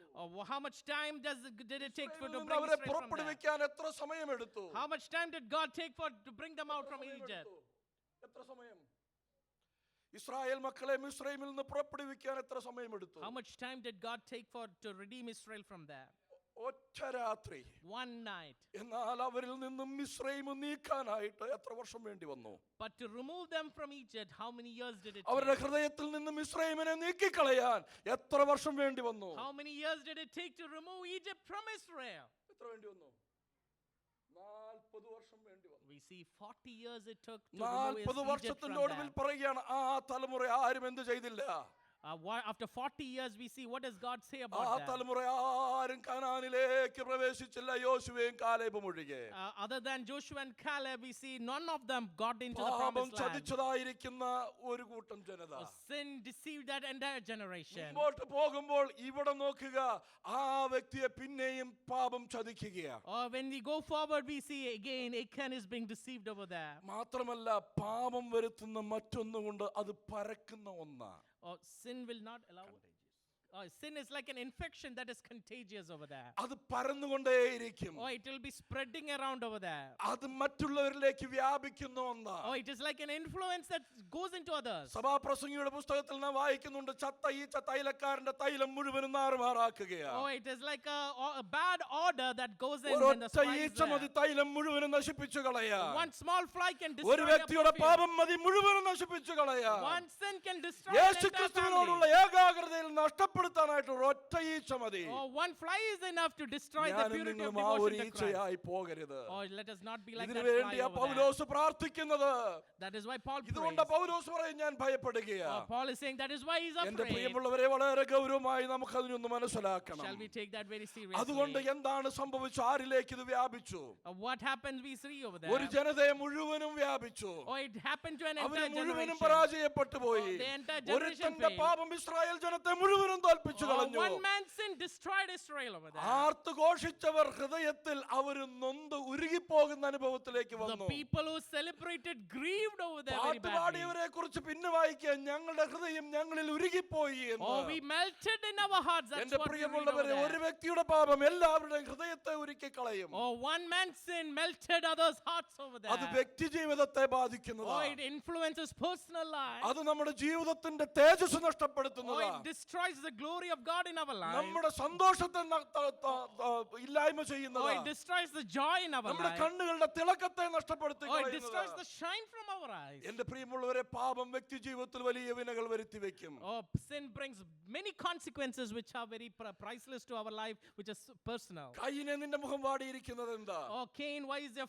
How much time did it take for ഇസ്രായേലിൽ to നിന്ന് bring അവരെ Israel from there? പുറപ്പെടുവിക്കാൻ എത്ര സമയമെടുത്തു? How much time did God take for to bring them out from Egypt? എത്ര സമയം? ഇസ്രായേൽ മക്കളെ മിസ്രയീമിൽ നിന്ന് പുറപ്പെടുവിക്കാൻ എത്ര സമയമെടുത്തു? How much time did God take for to redeem Israel from there? ഒറ്റ രാത്രി. One night. എന്നാൽ അവരിൽ നിന്നും മിസ്രയീം നീക്കാനായിട്ട് എത്ര വർഷം വേണ്ടി വന്നു? But to remove them from Egypt, how many years did it അവരുടെ take? ഹൃദയത്തിൽ നിന്നും മിസ്രയീമിനെ നീക്കിക്കളയാൻ എത്ര വർഷം വേണ്ടി വന്നു? How many years did it take to remove Egypt from Israel? എത്ര വേണ്ടി വന്നു? 40 വർഷം വേണ്ടി വന്നു. We see 40 years it took to remove 40 Egypt from വർഷത്തിന്റെ ഒടുവിൽ there. പറയുകയാണ്, ആ തലമുറ ആരും എന്ത് ചെയ്തില്ല? After 40 years, we see what does God say ആ about that? തലമുറ ആരും കനാനിലേക്ക് പ്രവേശിച്ചില്ല, യോശുവയും കാലേബും ഒഴികെ. Other than Joshua and Caleb, we see none of them got into the പാപം promised land. ചതിച്ചതായിരിക്കുന്ന ഒരു കൂട്ടം ജനത. Sin deceived that entire generation. മുമ്പോട്ട് പോകുമ്പോൾ ഇവിടെ നോക്കുക, ആ വ്യക്തിയെ പിന്നെയും പാപം ചതിക്കുകയാണ്. Or when we go forward, we see again Achan is being deceived over there. മാത്രമല്ല, പാപം വരുത്തുന്ന മറ്റൊന്നുകൊണ്ട് അത് പരക്കുന്ന ഒന്നാ. Or sin will not allow. Sin is like an infection that is contagious over there. അത് പരന്നുകൊണ്ടേയിരിക്കും. Oh, it will be spreading around over there. അത് മറ്റുള്ളവരിലേക്ക് വ്യാപിക്കുന്ന ഒന്നാ. Oh, it is like an influence that goes into others. സഭാപ്രസംഗിയുടെ പുസ്തകത്തിൽ നാം വായിക്കുന്നുണ്ട്, ചത്ത ഈച്ച തൈലക്കാരന്റെ തൈലം മുഴുവനും നാറുമാറാക്കുകയാണ്. Oh, it is like a bad odor that goes in when the ഒരൊറ്റ spice ഈച്ച there. മതി തൈലം മുഴുവനും നശിപ്പിച്ചു കളയാൻ. One small fly can ഒരു destroy the വ്യക്തിയുടെ perfume. പാപം മതി മുഴുവനും നശിപ്പിച്ചു കളയാൻ. One sin can destroy the Yeshu entire ക്രിസ്തുവിനോടുള്ള family. ഏകാഗ്രതയിൽ നഷ്ടപ്പെടുത്താനായിട്ട് ഒരൊറ്റ ഈച്ച മതി. Oh, one fly is enough to destroy the ഞാനും purity of നിങ്ങളും ആ ഒരു devotion to Christ. ഈച്ചയായി പോകരുത്. Oh, let us not be like ഇതിനു that fly വേണ്ടിയാ over there. പൗലോസ് പ്രാർത്ഥിക്കുന്നത്. That is why Paul prays. ഇതുകൊണ്ട് പൗലോസ് പറയും, ഞാൻ ഭയപ്പെടുകയാ. Oh, Paul is saying that is why he's എന്റെ afraid. പ്രിയമുള്ളവരെ, വളരെ ഗൗരവമായി നമുക്ക് അതിനൊന്ന് മനസ്സിലാക്കണം. Shall we take that very അതുകൊണ്ട് seriously? എന്താണ് സംഭവിച്ചു? ആരിലേക്ക് ഇത് വ്യാപിച്ചു? What happens we see over ഒരു there? ജനതയെ മുഴുവനും വ്യാപിച്ചു. Oh, it happened to an അവര് entire മുഴുവനും generation. പരാജയപ്പെട്ടു പോയി. The entire generation ഒരുത്തന്റെ failed. പാപം ഇസ്രായേൽ ജനത്തെ മുഴുവനും തോൽപ്പിച്ചു Oh, കളഞ്ഞു. one man's sin destroyed Israel over there. ആർത്തു ഘോഷിച്ചവർ ഹൃദയത്തിൽ അവർ നൊന്ത് ഉരുകിപ്പോകുന്ന അനുഭവത്തിലേക്ക് The വന്നു. people who celebrated grieved over there very badly. പാട്ടുപാടിയവരെ കുറിച്ച് പിന്നെ വായിക്കാൻ, ഞങ്ങളുടെ ഹൃദയം ഞങ്ങളിൽ ഉരുകിപ്പോയി എന്ന്. Oh, we melted in our hearts. That's എന്റെ what we read over പ്രിയമുള്ളവരെ, ഒരു there. വ്യക്തിയുടെ പാപം എല്ലാവരുടെയും ഹൃദയത്തെ ഉരുക്കി കളയും. Oh, one man's sin melted others' hearts over there. അത് വ്യക്തി ജീവിതത്തെ Oh, ബാധിക്കുന്നതാണ്. it influences personal life. അത് നമ്മുടെ ജീവിതത്തിന്റെ തേജസ് Oh, നഷ്ടപ്പെടുത്തുന്നതാണ്. it destroys the glory of God in our life. നമ്മുടെ സന്തോഷത്തെ ഇല്ലായ്മ Oh, it ചെയ്യുന്നതാണ്. destroys the joy in our നമ്മുടെ life. കണ്ണുകളുടെ തിളക്കത്തെ നഷ്ടപ്പെടുത്തി Oh, it destroys the കളയുന്നതാണ്. shine from our eyes. എന്റെ പ്രിയമുള്ളവരെ, പാപം വ്യക്തി ജീവിതത്തിൽ വലിയ വിനകൾ വരുത്തി വെക്കും. Oh, sin brings many consequences which are very priceless to our life, which is personal. കയ്യിനെ നിന്റെ മുഖം വാടിയിരിക്കുന്നത് എന്താ? Oh, Cain, why is your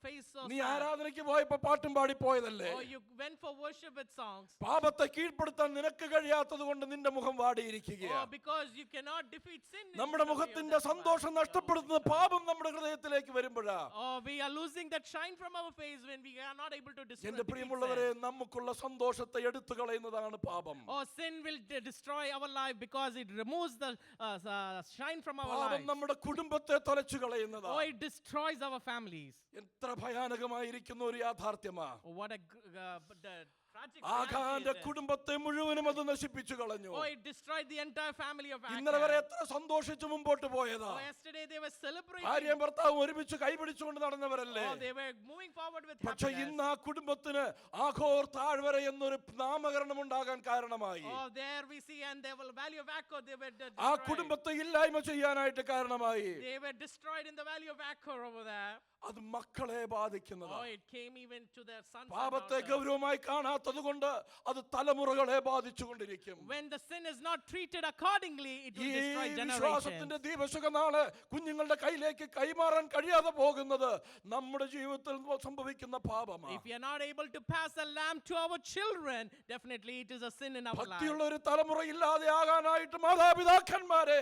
face so നീ sad? ആരാധനയ്ക്ക് പോയപ്പോ പാട്ടും പാടി പോയതല്ലേ? Oh, you went for worship with songs. പാപത്തെ കീഴ്പ്പെടുത്താൻ നിനക്ക് കഴിയാത്തത് കൊണ്ട് നിന്റെ മുഖം Oh, വാടിയിരിക്കുകയാണ്. because you cannot defeat sin. നമ്മുടെ മുഖത്തിന്റെ സന്തോഷം നഷ്ടപ്പെടുത്തുന്ന പാപം നമ്മുടെ ഹൃദയത്തിലേക്ക് വരുമ്പോഴാ. Oh, we are losing that shine from our face when we are not able to എന്റെ defeat പ്രിയമുള്ളവരെ, sin. നമുക്കുള്ള സന്തോഷത്തെ എടുത്തു കളയുന്നതാണ് പാപം. Oh, sin will destroy our life because it removes the shine from our പാപം life. നമ്മുടെ കുടുംബത്തെ തൊലച്ചു Oh, കളയുന്നതാണ്. it destroys our families. എത്ര ഭയാനകമായിരിക്കുന്ന ഒരു യാഥാർത്ഥ്യമാ. Oh, what a tragic ആഖാന്റെ reality is. കുടുംബത്തെ മുഴുവനും അത് നശിപ്പിച്ചു കളഞ്ഞു. Oh, it destroyed the entire family of ഇന്നലെ വരെ Achan. എത്ര സന്തോഷിച്ചു മുമ്പോട്ട് പോയതാ. Oh, yesterday they were celebrating. ഭാര്യയും ഭർത്താവും ഒരുമിച്ച് കൈപിടിച്ചുകൊണ്ട് നടന്നവരല്ലേ? Oh, they were moving forward with പക്ഷെ happiness. ഇന്ന് ആ കുടുംബത്തിന് ആഘോർ താഴ്വര എന്നൊരു നാമകരണം ഉണ്ടാകാൻ കാരണമായി. Oh, there we see, and they will valley of Achor. They were ആ destroyed. കുടുംബത്തെ ഇല്ലായ്മ ചെയ്യാനായിട്ട് കാരണമായി. They were destroyed in the valley of Achor over there. അത് മക്കളെ ബാധിക്കുന്നതാ. Oh, it came even to their sons and പാപത്തെ daughters. ഗൗരവമായി കാണാത്തത് ചെയ്യാത്തത് അത് തലമുറകളെ ബാധിച്ചുകൊണ്ടിരിക്കും. When the sin is not treated accordingly, it will ഈ destroy generations. വിശ്വാസത്തിന്റെ ദീപശിഖ നാളെ കുഞ്ഞുങ്ങളുടെ കയ്യിലേക്ക് കൈമാറാൻ കഴിയാതെ പോകുന്നത് നമ്മുടെ ജീവിതത്തിൽ സംഭവിക്കുന്ന പാപമാണ്. If we are not able to pass a lamb to our children, definitely it is a sin in our life. ഭക്തിയുള്ള ഒരു തലമുറ ഇല്ലാതെ ആകാനായിട്ട് മാതാപിതാക്കന്മാരെ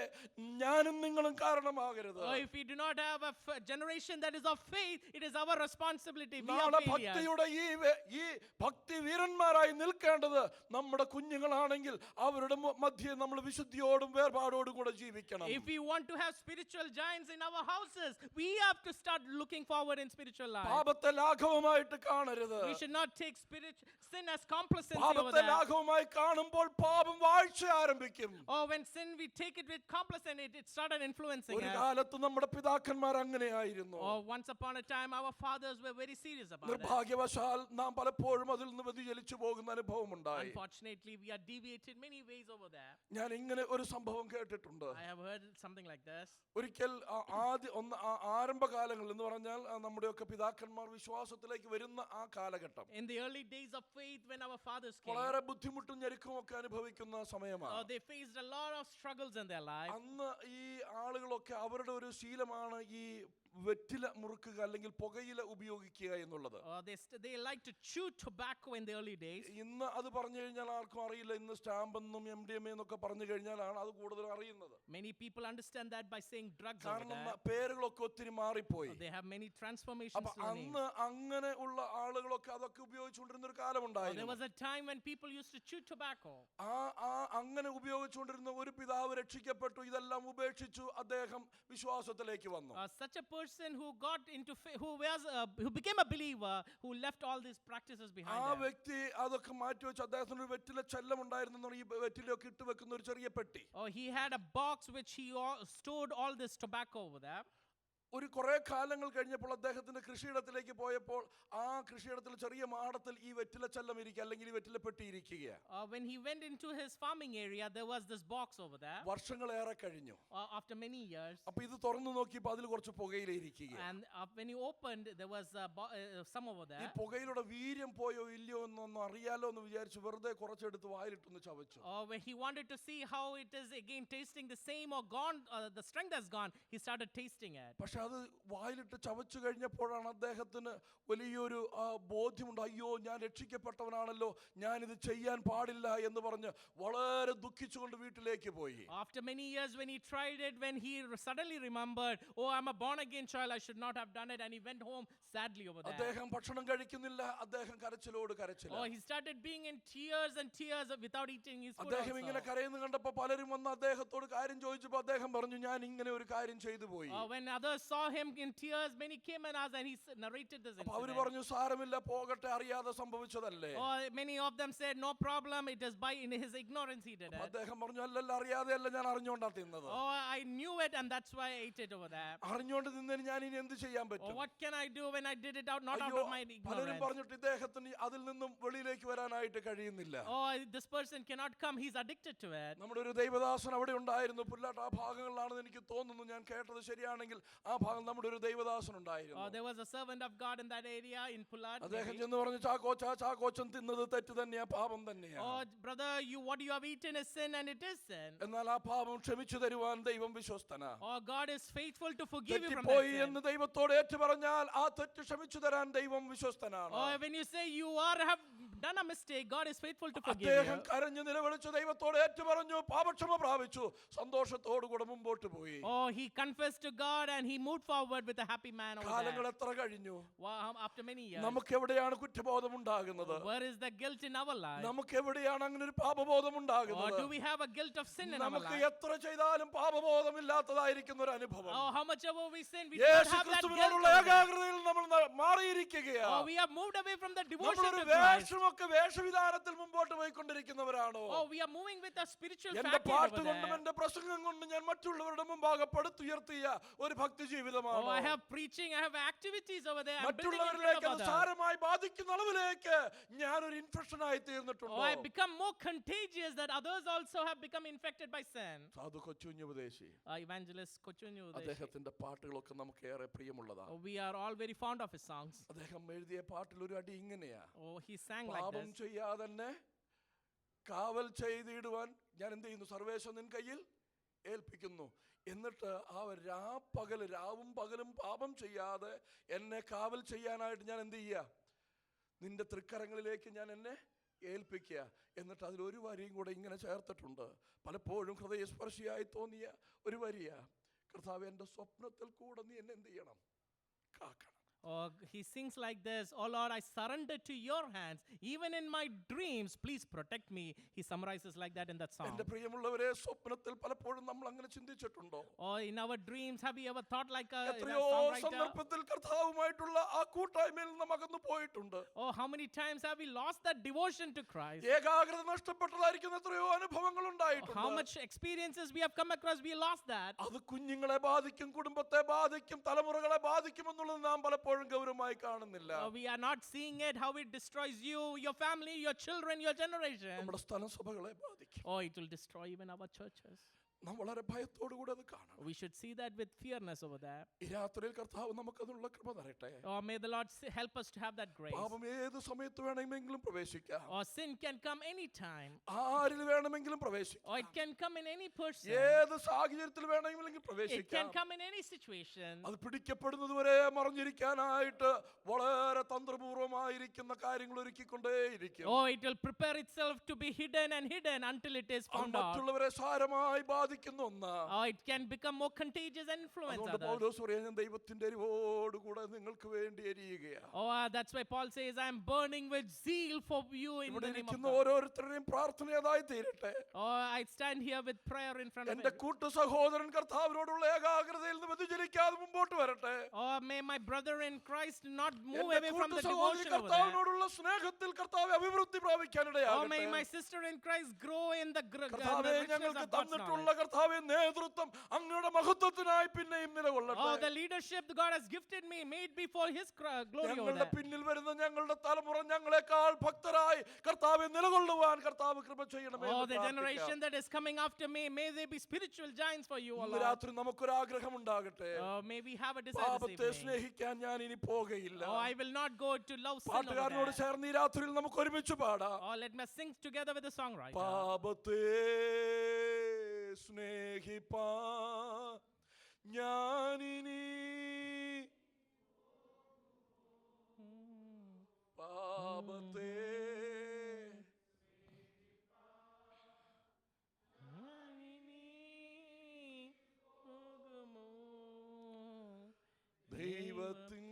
ഞാനും നിങ്ങളും കാരണമാകരുത്. If we do not have a generation that is of faith, it is our responsibility. We are നാളെ failures. ഭക്തിയുടെ ഈ ഭക്തി വീരന്മാരായി നിൽക്കേണ്ടത് നമ്മുടെ കുഞ്ഞുങ്ങളാണെങ്കിൽ അവരുടെ മധ്യേ നമ്മൾ വിശുദ്ധിയോടും വേർപാടോടും കൂടെ ജീവിക്കണം. If we want to have spiritual giants in our houses, we have to start looking forward in spiritual life. പാപത്തെ ലാഘവമായിട്ട് കാണരുത്. We should not take sin as complacency over പാപത്തെ there. ലാഘവമായി കാണുമ്പോൾ പാപം വാഴ്ച ആരംഭിക്കും. Oh, when sin we take it with complacence, it started influencing ഒരു us. കാലത്ത് നമ്മുടെ പിതാക്കന്മാർ അങ്ങനെയായിരുന്നു. Oh, once upon a time our fathers were very serious about it. നിർഭാഗ്യവശാൽ നാം പലപ്പോഴും അതിൽ നിന്ന് വ്യതിചലിച്ചു പോകുന്ന അനുഭവം ഉണ്ടായി. Unfortunately, we are deviated many ways over there. ഞാൻ ഇങ്ങനെ ഒരു സംഭവം കേട്ടിട്ടുണ്ട്. I have heard something like this. ഒരിക്കൽ ആരംഭകാലങ്ങളിൽ എന്ന് പറഞ്ഞാൽ നമ്മുടെയൊക്കെ പിതാക്കന്മാർ വിശ്വാസത്തിലേക്ക് വരുന്ന ആ കാലഘട്ടം In the early days of faith, when our fathers came, വളരെ ബുദ്ധിമുട്ടും ഞെരുക്കവും ഒക്കെ അനുഭവിക്കുന്ന സമയമാണ്. they faced a lot of struggles in their life. അന്ന് ഈ ആളുകളൊക്കെ അവരുടെ ഒരു ശീലമാണ് ഈ വെറ്റില മുറുക്കുക അല്ലെങ്കിൽ പുകയില ഉപയോഗിക്കുക എന്നുള്ളത്. They like to chew tobacco in the early days. ഇന്ന് അത് പറഞ്ഞു കഴിഞ്ഞാൽ ആർക്കും അറിയില്ല. ഇന്ന് സ്റ്റാമ്പ് എന്നും MDMA എന്നൊക്കെ പറഞ്ഞു കഴിഞ്ഞാലാണ് അത് കൂടുതൽ അറിയുന്നത്. Many people understand that by saying drugs. കാരണം പേരുകളൊക്കെ ഒത്തിരി മാറിപ്പോയി. They have many transformations to the name. അന്ന് അങ്ങനെ ഉള്ള ആളുകളൊക്കെ അതൊക്കെ ഉപയോഗിച്ചുകൊണ്ടിരുന്ന ഒരു കാലമുണ്ടായിരുന്നു. There was a time when people used to chew tobacco. അങ്ങനെ ഉപയോഗിച്ചുകൊണ്ടിരുന്ന ഒരു പിതാവ് രക്ഷിക്കപ്പെട്ടു. ഇതെല്ലാം ഉപേക്ഷിച്ചു അദ്ദേഹം വിശ്വാസത്തിലേക്ക് വന്നു. Such a person who got into who became a believer, who left all these practices behind ആ them. വ്യക്തി അതൊക്കെ മാറ്റിവെച്ച് അദ്ദേഹത്തിന് ഒരു വെറ്റില ചെല്ലം ഉണ്ടായിരുന്നു. ഈ വെറ്റിലൊക്കെ ഇട്ട് വെക്കുന്ന ഒരു ചെറിയ പെട്ടി. Oh, he had a box which he stored all this tobacco over there. ഒരു കുറെ കാലങ്ങൾ കഴിഞ്ഞപ്പോൾ അദ്ദേഹത്തിന്റെ കൃഷിയിടത്തിലേക്ക് പോയപ്പോൾ ആ കൃഷിയിടത്തിൽ ചെറിയ മാടത്തിൽ ഈ വെറ്റില ചെല്ലം ഇരിക്കുക അല്ലെങ്കിൽ ഈ വെറ്റില പെട്ടി ഇരിക്കുക. When he went into his farming area, there was this box over there. വർഷങ്ങളേറെ കഴിഞ്ഞു. After many years. അപ്പൊ ഇത് തുറന്നു നോക്കിയപ്പോൾ അതിൽ കുറച്ച് പുകയില ഇരിക്കുക. And when he opened, there was some over there. ഈ പുകയിലയുടെ വീര്യം പോയോ ഇല്ലയോ എന്നൊന്നും അറിയാലോ എന്ന് വിചാരിച്ചു വെറുതെ കുറച്ചെടുത്ത് വായിലിട്ടൊന്ന് ചവച്ചു. When he wanted to see how it is again tasting the same or gone, the strength has gone, he started tasting it. പക്ഷെ അത് വായിലിട്ട് ചവച്ചു കഴിഞ്ഞപ്പോഴാണ് അദ്ദേഹത്തിന് വലിയൊരു ബോധ്യമുണ്ട്. അയ്യോ, ഞാൻ രക്ഷിക്കപ്പെട്ടവനാണല്ലോ, ഞാനിത് ചെയ്യാൻ പാടില്ല എന്ന് പറഞ്ഞ് വളരെ ദുഃഖിച്ചുകൊണ്ട് വീട്ടിലേക്ക് പോയി. After many years when he tried it, when he suddenly remembered, oh, I'm a born again child, I should not have done it, and he went home sadly over there. അദ്ദേഹം ഭക്ഷണം കഴിക്കുന്നില്ല. അദ്ദേഹം കരച്ചിലോട് കരച്ചില്ല. Oh, he started being in tears and tears without eating his food. അദ്ദേഹം ഇങ്ങനെ കരയുന്നു കണ്ടപ്പോൾ പലരും വന്ന് അദ്ദേഹത്തോട് കാര്യം ചോദിച്ചപ്പോൾ അദ്ദേഹം പറഞ്ഞു, ഞാൻ ഇങ്ങനെ ഒരു കാര്യം ചെയ്തു പോയി. When others saw him in tears, many came and asked, and he narrated this incident. അവര് പറഞ്ഞു, സാരമില്ല, പോകട്ടെ, അറിയാതെ സംഭവിച്ചതല്ലേ. Many of them said, no problem, it is by in his ignorance he did it. അദ്ദേഹം പറഞ്ഞു, അല്ലല്ല, അറിയാതെയല്ല, ഞാൻ അറിഞ്ഞോണ്ടാ തിന്നത്. I knew it and that's why I ate it over there. അറിഞ്ഞോണ്ട് തിന്നതിന് ഞാൻ ഇനി എന്ത് ചെയ്യാൻ പറ്റും? What can I do when I did it not out of my ignorance? പലരും പറഞ്ഞിട്ട് ഇദ്ദേഹത്തിന് അതിൽ നിന്നും വെളിയിലേക്ക് വരാനായിട്ട് കഴിയുന്നില്ല. This person cannot come, he's addicted to it. നമ്മുടെ ഒരു ദൈവദാസൻ അവിടെ ഉണ്ടായിരുന്നു. പുല്ലാട്ട് ആ ഭാഗങ്ങളിലാണെന്ന് എനിക്ക് തോന്നുന്നു. ഞാൻ കേട്ടത് ശരിയാണെങ്കിൽ ആ ഭാഗം നമ്മുടെ ഒരു ദൈവദാസൻ ഉണ്ടായിരുന്നു. There was a servant of God in that area in Pulat. അദ്ദേഹം ചെന്ന് പറഞ്ഞു, ചാക്കോച്ചൻ തിന്നത് തെറ്റ് തന്നെയാ, പാപം തന്നെയാ. Brother, what you have eaten is sin and it is sin. എന്നാൽ ആ പാപം ക്ഷമിച്ചു തരുവാൻ ദൈവം വിശ്വസ്തനാ. God is faithful to forgive you from that തെറ്റിപ്പോയി sin. എന്ന് ദൈവത്തോട് ഏറ്റു പറഞ്ഞാൽ ആ തെറ്റ് ക്ഷമിച്ചു തരാൻ ദൈവം വിശ്വസ്തനാണ്. When you say you have done a mistake, God is faithful to forgive അദ്ദേഹം you. കരഞ്ഞു നിലവിളിച്ചു ദൈവത്തോട് ഏറ്റു പറഞ്ഞു, പാപക്ഷമ പ്രാപിച്ചു, സന്തോഷത്തോടു കൂടെ മുമ്പോട്ട് പോയി. He confessed to God and he moved forward with a happy man over കാലങ്ങൾ there. എത്ര കഴിഞ്ഞു? After many years. നമുക്ക് എവിടെയാണ് കുറ്റബോധം ഉണ്ടാകുന്നത്? Where is the guilt in our life? നമുക്ക് എവിടെയാണ് അങ്ങനെ ഒരു പാപബോധം ഉണ്ടാകുന്നത്? Do we have a guilt of sin in our നമുക്ക് life? എത്ര ചെയ്താലും പാപബോധമില്ലാത്തതായിരിക്കുന്ന ഒരു അനുഭവം. How much ever we sin, we do not have that guilt. യേശുക്രിസ്തുവിനോടുള്ള ഏകാഗ്രതയിൽ നമ്മൾ മാറിയിരിക്കുകയാണ്. We have moved away from the devotion നമ്മളൊരു to Christ. വേഷവിധാനത്തിൽ മുമ്പോട്ട് പോയിക്കൊണ്ടിരിക്കുന്നവരാണോ? We are moving with a spiritual എന്റെ factor പാട്ട് over കൊണ്ടും there. എന്റെ പ്രസംഗം കൊണ്ടും ഞാൻ മറ്റുള്ളവരുടെ മുമ്പാകെ പടുത്തുയർത്തിയ ഒരു ഭക്തി ഒരു Oh, ജീവിതമാണ്. I have preaching, I have activities over there. I'm building in front മറ്റുള്ളവരിലേക്ക് of അത് others. സാരമായി ബാധിക്കുന്ന അളവിലേക്ക് ഞാനൊരു ഇൻഫെക്ഷനായി Oh, തീർന്നിട്ടുണ്ടോ? I become more contagious that others also have become infected by sin. സാധു കൊച്ചുഞ്ഞ് ഉപദേശി Evangelist Kochunyu Udeshi. അദ്ദേഹത്തിന്റെ പാട്ടുകളൊക്കെ നമുക്ക് ഏറെ പ്രിയമുള്ളതാണ്. Oh, we are all very fond of his songs. അദ്ദേഹം എഴുതിയ പാട്ടിൽ ഒരു അടി ഇങ്ങനെയാ: Oh, he sang like പാപം this. ചെയ്യാതെ തന്നെ കാവൽ ചെയ്തിടുവാൻ ഞാൻ എന്ത് ചെയ്യുന്നു? സർവേശ്വരൻ നിൻ കയ്യിൽ ഏൽപ്പിക്കുന്നു. എന്നിട്ട് ആ രാവും പകലും പാപം ചെയ്യാതെ എന്നെ കാവൽ ചെയ്യാനായിട്ട് ഞാൻ എന്ത് ചെയ്യുക? നിന്റെ തൃക്കരങ്ങളിലേക്ക് ഞാൻ എന്നെ ഏൽപ്പിക്കുക. എന്നിട്ട് അതിലൊരു വരിയും കൂടെ ഇങ്ങനെ ചേർത്തിട്ടുണ്ട്. പലപ്പോഴും ഹൃദയസ്പർശിയായി തോന്നിയ ഒരു വരിയാ: കർത്താവേ, എൻ്റെ സ്വപ്നത്തിൽ കൂടെ നീ എന്നെ എന്ത് ചെയ്യണം? കാക്കണം. Oh, he sings like this: Oh Lord, I surrender to your hands. Even in my dreams, please protect me. He summarizes like that in that song. എൻ്റെ പ്രിയമുള്ളവരെ, സ്വപ്നത്തിൽ പലപ്പോഴും നമ്മൾ അങ്ങനെ ചിന്തിച്ചിട്ടുണ്ടോ? Oh, in our dreams, have you ever thought like a എത്രയോ songwriter? സന്ദർഭത്തിൽ കർത്താവുമായിട്ടുള്ള ആ കൂട്ടായ്മയിൽ നാം അകന്നു പോയിട്ടുണ്ട്. Oh, how many times have we lost that devotion to Christ? ഏകാഗ്രത നഷ്ടപ്പെട്ടതായിരിക്കുന്ന എത്രയോ അനുഭവങ്ങൾ How ഉണ്ടായിട്ടുണ്ട്. much experiences we have come across, we lost that. അത് കുഞ്ഞുങ്ങളെ ബാധിക്കും, കുടുംബത്തെ ബാധിക്കും, തലമുറകളെ ബാധിക്കും എന്നുള്ളത് നാം പലപ്പോഴും ഗൗരവമായി കാണുന്നില്ല. We are not seeing it, how it destroys you, your family, your children, your generation. നമ്മുടെ സ്ഥലസഭകളെ ബാധിക്കും. Oh, it will destroy even our churches. നാം വളരെ ഭയത്തോടു കൂടെ അത് കാണണം. We should see that with fearness over there. ഈ രാത്രിയിൽ കർത്താവ് നമുക്കതിനുള്ള കൃപ തരട്ടെ. Oh, may the Lord help us to have that grace. പാപം ഏത് സമയത്ത് വേണമെങ്കിലും പ്രവേശിക്കാം. Or sin can come anytime. ആരിൽ വേണമെങ്കിലും പ്രവേശിക്കാം. Or it can come in any person. ഏത് സാഹചര്യത്തിൽ വേണമെങ്കിലും It can പ്രവേശിക്കാം. come in any situation. അത് പിടിക്കപ്പെടുന്നത് വരെ മറഞ്ഞിരിക്കാനായിട്ട് വളരെ തന്ത്രപൂർവമായിരിക്കുന്ന കാര്യങ്ങൾ ഒരുക്കിക്കൊണ്ടേയിരിക്കും. Oh, it will prepare itself to be hidden and hidden until it is അത് found out. മറ്റുള്ളവരെ സാരമായി ബാധിക്കുന്ന ഒന്ന്. Oh, it can become more contagious and influence അതുകൊണ്ട് others. പൗലോസ് പറയുന്നത്, ഞാൻ ദൈവത്തിന്റെ എരിവോടുകൂടെ നിങ്ങൾക്ക് വേണ്ടി എരിയുകയാണ്. Oh, that's why Paul says, I am burning with zeal for you in ഇവിടെ the name of ഇരിക്കുന്ന God. ഓരോരുത്തരുടെയും പ്രാർത്ഥന അതായി തീരട്ടെ. Oh, I stand here with prayer in front of എന്റെ him. കൂട്ടു സഹോദരൻ കർത്താവിനോടുള്ള ഏകാഗ്രതയിൽ നിന്ന് വ്യതിചലിക്കാതെ മുമ്പോട്ട് വരട്ടെ. Oh, may my brother in Christ not move എന്റെ away from കൂട്ടു the സഹോദരി devotion over there. കർത്താവിനോടുള്ള സ്നേഹത്തിൽ കർത്താവ് അഭിവൃദ്ധി Oh, പ്രാപിക്കാനിടയാകട്ടെ. may my sister in Christ grow in the കർത്താവേ, richness ഞങ്ങൾക്ക് of God's തന്നിട്ടുള്ള knowledge. കർത്താവേ നേതൃത്വം അങ്ങയുടെ മഹത്വത്തിനായി പിന്നെയും Oh, നിലകൊള്ളട്ടെ. the leadership that God has gifted me, made before His glory over ഞങ്ങളുടെ there. പിന്നിൽ വരുന്ന ഞങ്ങളുടെ തലമുറ ഞങ്ങളെക്കാൾ ഭക്തരായി കർത്താവെ നിലകൊള്ളുവാൻ കർത്താവ് കൃപ ചെയ്യണമേ Oh, എന്ന് the പ്രാർത്ഥിക്കാം. generation that is coming after me, may they be spiritual giants for you, O ഇന്ന് Lord. രാത്രി നമുക്കൊരു ആഗ്രഹം ഉണ്ടാകട്ടെ. Oh, may we have a desire this പാപത്തെ evening. സ്നേഹിക്കാൻ ഞാൻ ഇനി പോകുകയില്ല. Oh, I will not go to love sin over പാട്ടുകാരനോട് there. ചേർന്ന് ഈ രാത്രിയിൽ നമുക്ക് ഒരുമിച്ച് പാടാം. Oh, let me sing together with the songwriter. പാപത്തെ സ്നേഹിപ്പാൻ ഞാനിനി പാപത്തെ ദൈവത്തിൻ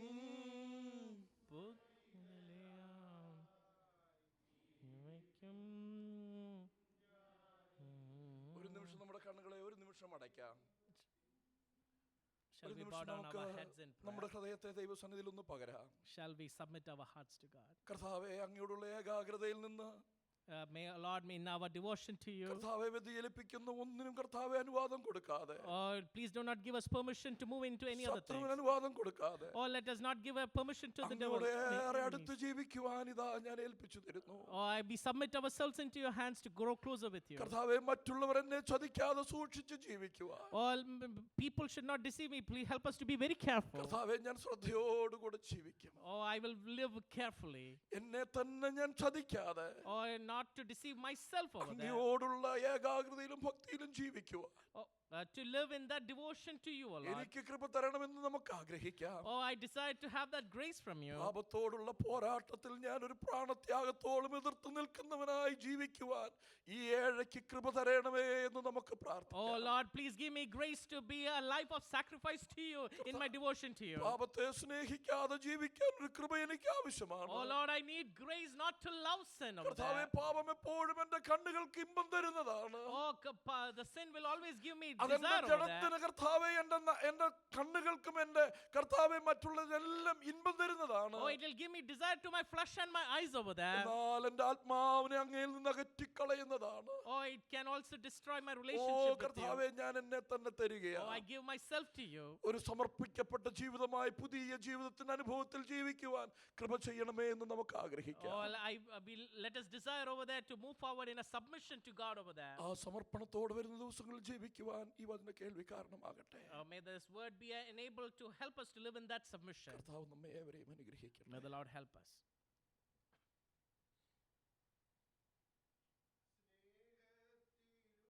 ഒരു നിമിഷം നമ്മുടെ കണ്ണുകളെ ഒരു നിമിഷം അടയ്ക്കാം. Shall ഒരു we നിമിഷം bow down നമുക്ക് our heads in നമ്മുടെ prayer? ഹൃദയത്തെ ദൈവസന്നിധിയിൽ ഒന്ന് പകരാം. Shall we submit our hearts to God? കർത്താവേ, അങ്ങയോടുള്ള ഏകാഗ്രതയിൽ നിന്ന് May Lord, may in our devotion to you. കർത്താവെ വ്യതിചലിപ്പിക്കുന്ന ഒന്നിനും കർത്താവെ അനുവാദം കൊടുക്കാതെ, Oh, please do not give us permission to move into any other thing. ശത്രുവിന് അനുവാദം കൊടുക്കാതെ Oh, let us not give a permission to the devil. അങ്ങയോട് ഏറെ അടുത്ത് ജീവിക്കുവാൻ ഇതാ ഞാൻ ഏൽപ്പിച്ചു തരുന്നു. Oh, we submit ourselves into your hands to grow closer with you. കർത്താവെ, മറ്റുള്ളവർ എന്നെ ചതിക്കാതെ സൂക്ഷിച്ച് ജീവിക്കുവാൻ All people should not deceive me. Please help us to be very careful. കർത്താവെ, ഞാൻ ശ്രദ്ധയോടുകൂടെ ജീവിക്കും. Oh, I will live carefully. എന്നെ തന്നെ ഞാൻ ചതിക്കാതെ Oh, not to deceive myself over there. അങ്ങയോടുള്ള ഏകാഗ്രതയിലും ഭക്തിയിലും ജീവിക്കുവാൻ Oh, to live in that devotion to you, O Lord. എനിക്ക് കൃപ തരണമെന്ന് നമുക്ക് ആഗ്രഹിക്കാം. Oh, I desire to have that grace from you. പാപത്തോടുള്ള പോരാട്ടത്തിൽ ഞാൻ ഒരു പ്രാണത്യാഗത്തോളം എതിർത്ത് നിൽക്കുന്നവനായി ജീവിക്കുവാൻ ഈ ഏഴയ്ക്ക് കൃപ തരണമേ എന്ന് നമുക്ക് Oh പ്രാർത്ഥിക്കാം. Lord, please give me grace to be a life of sacrifice to you in my devotion to you. പാപത്തെ സ്നേഹിക്കാതെ ജീവിക്കാൻ ഒരു കൃപ എനിക്ക് ആവശ്യമാണ്. Oh Lord, I need grace not to love sin over കർത്താവേ, there. പാപം എപ്പോഴും എന്റെ കണ്ണുകൾക്ക് ഇമ്പം തരുന്നതാണ്. Oh, the sin will always give me അതെന്റെ desire over there. ജഡത്തിന് കർത്താവേ എൻ്റെ കണ്ണുകൾക്കും എൻ്റെ കർത്താവെ മറ്റുള്ളതെല്ലാം ഇൻപം തരുന്നതാണ്. Oh, it will give me desire to my flesh and my eyes over there. എന്നാൽ എൻ്റെ ആത്മാവിനെ അങ്ങയിൽ നിന്ന് അകറ്റിക്കളയുന്നതാണ്. Oh, it can also destroy my oh relationship with you. കർത്താവെ, ഞാൻ എന്നെ തന്നെ Oh, തരികയാണ്. I give myself to you. ഒരു സമർപ്പിക്കപ്പെട്ട ജീവിതമായി പുതിയ ജീവിതത്തിന്റെ അനുഭവത്തിൽ ജീവിക്കുവാൻ കൃപ ചെയ്യണമേ എന്ന് നമുക്ക് ആഗ്രഹിക്കാം. Oh, let us desire over there to move forward in a submission to God over there. ആ സമർപ്പണത്തോടെ വരുന്ന ദിവസങ്ങളിൽ ജീവിക്കുവാൻ ഈ വചന കേൾവി കാരണമാകട്ടെ. May this word be enabled to help us to live in that submission. കർത്താവ് നമ്മെ ഏവരെയും അനുഗ്രഹിക്കട്ടെ. May the Lord help us.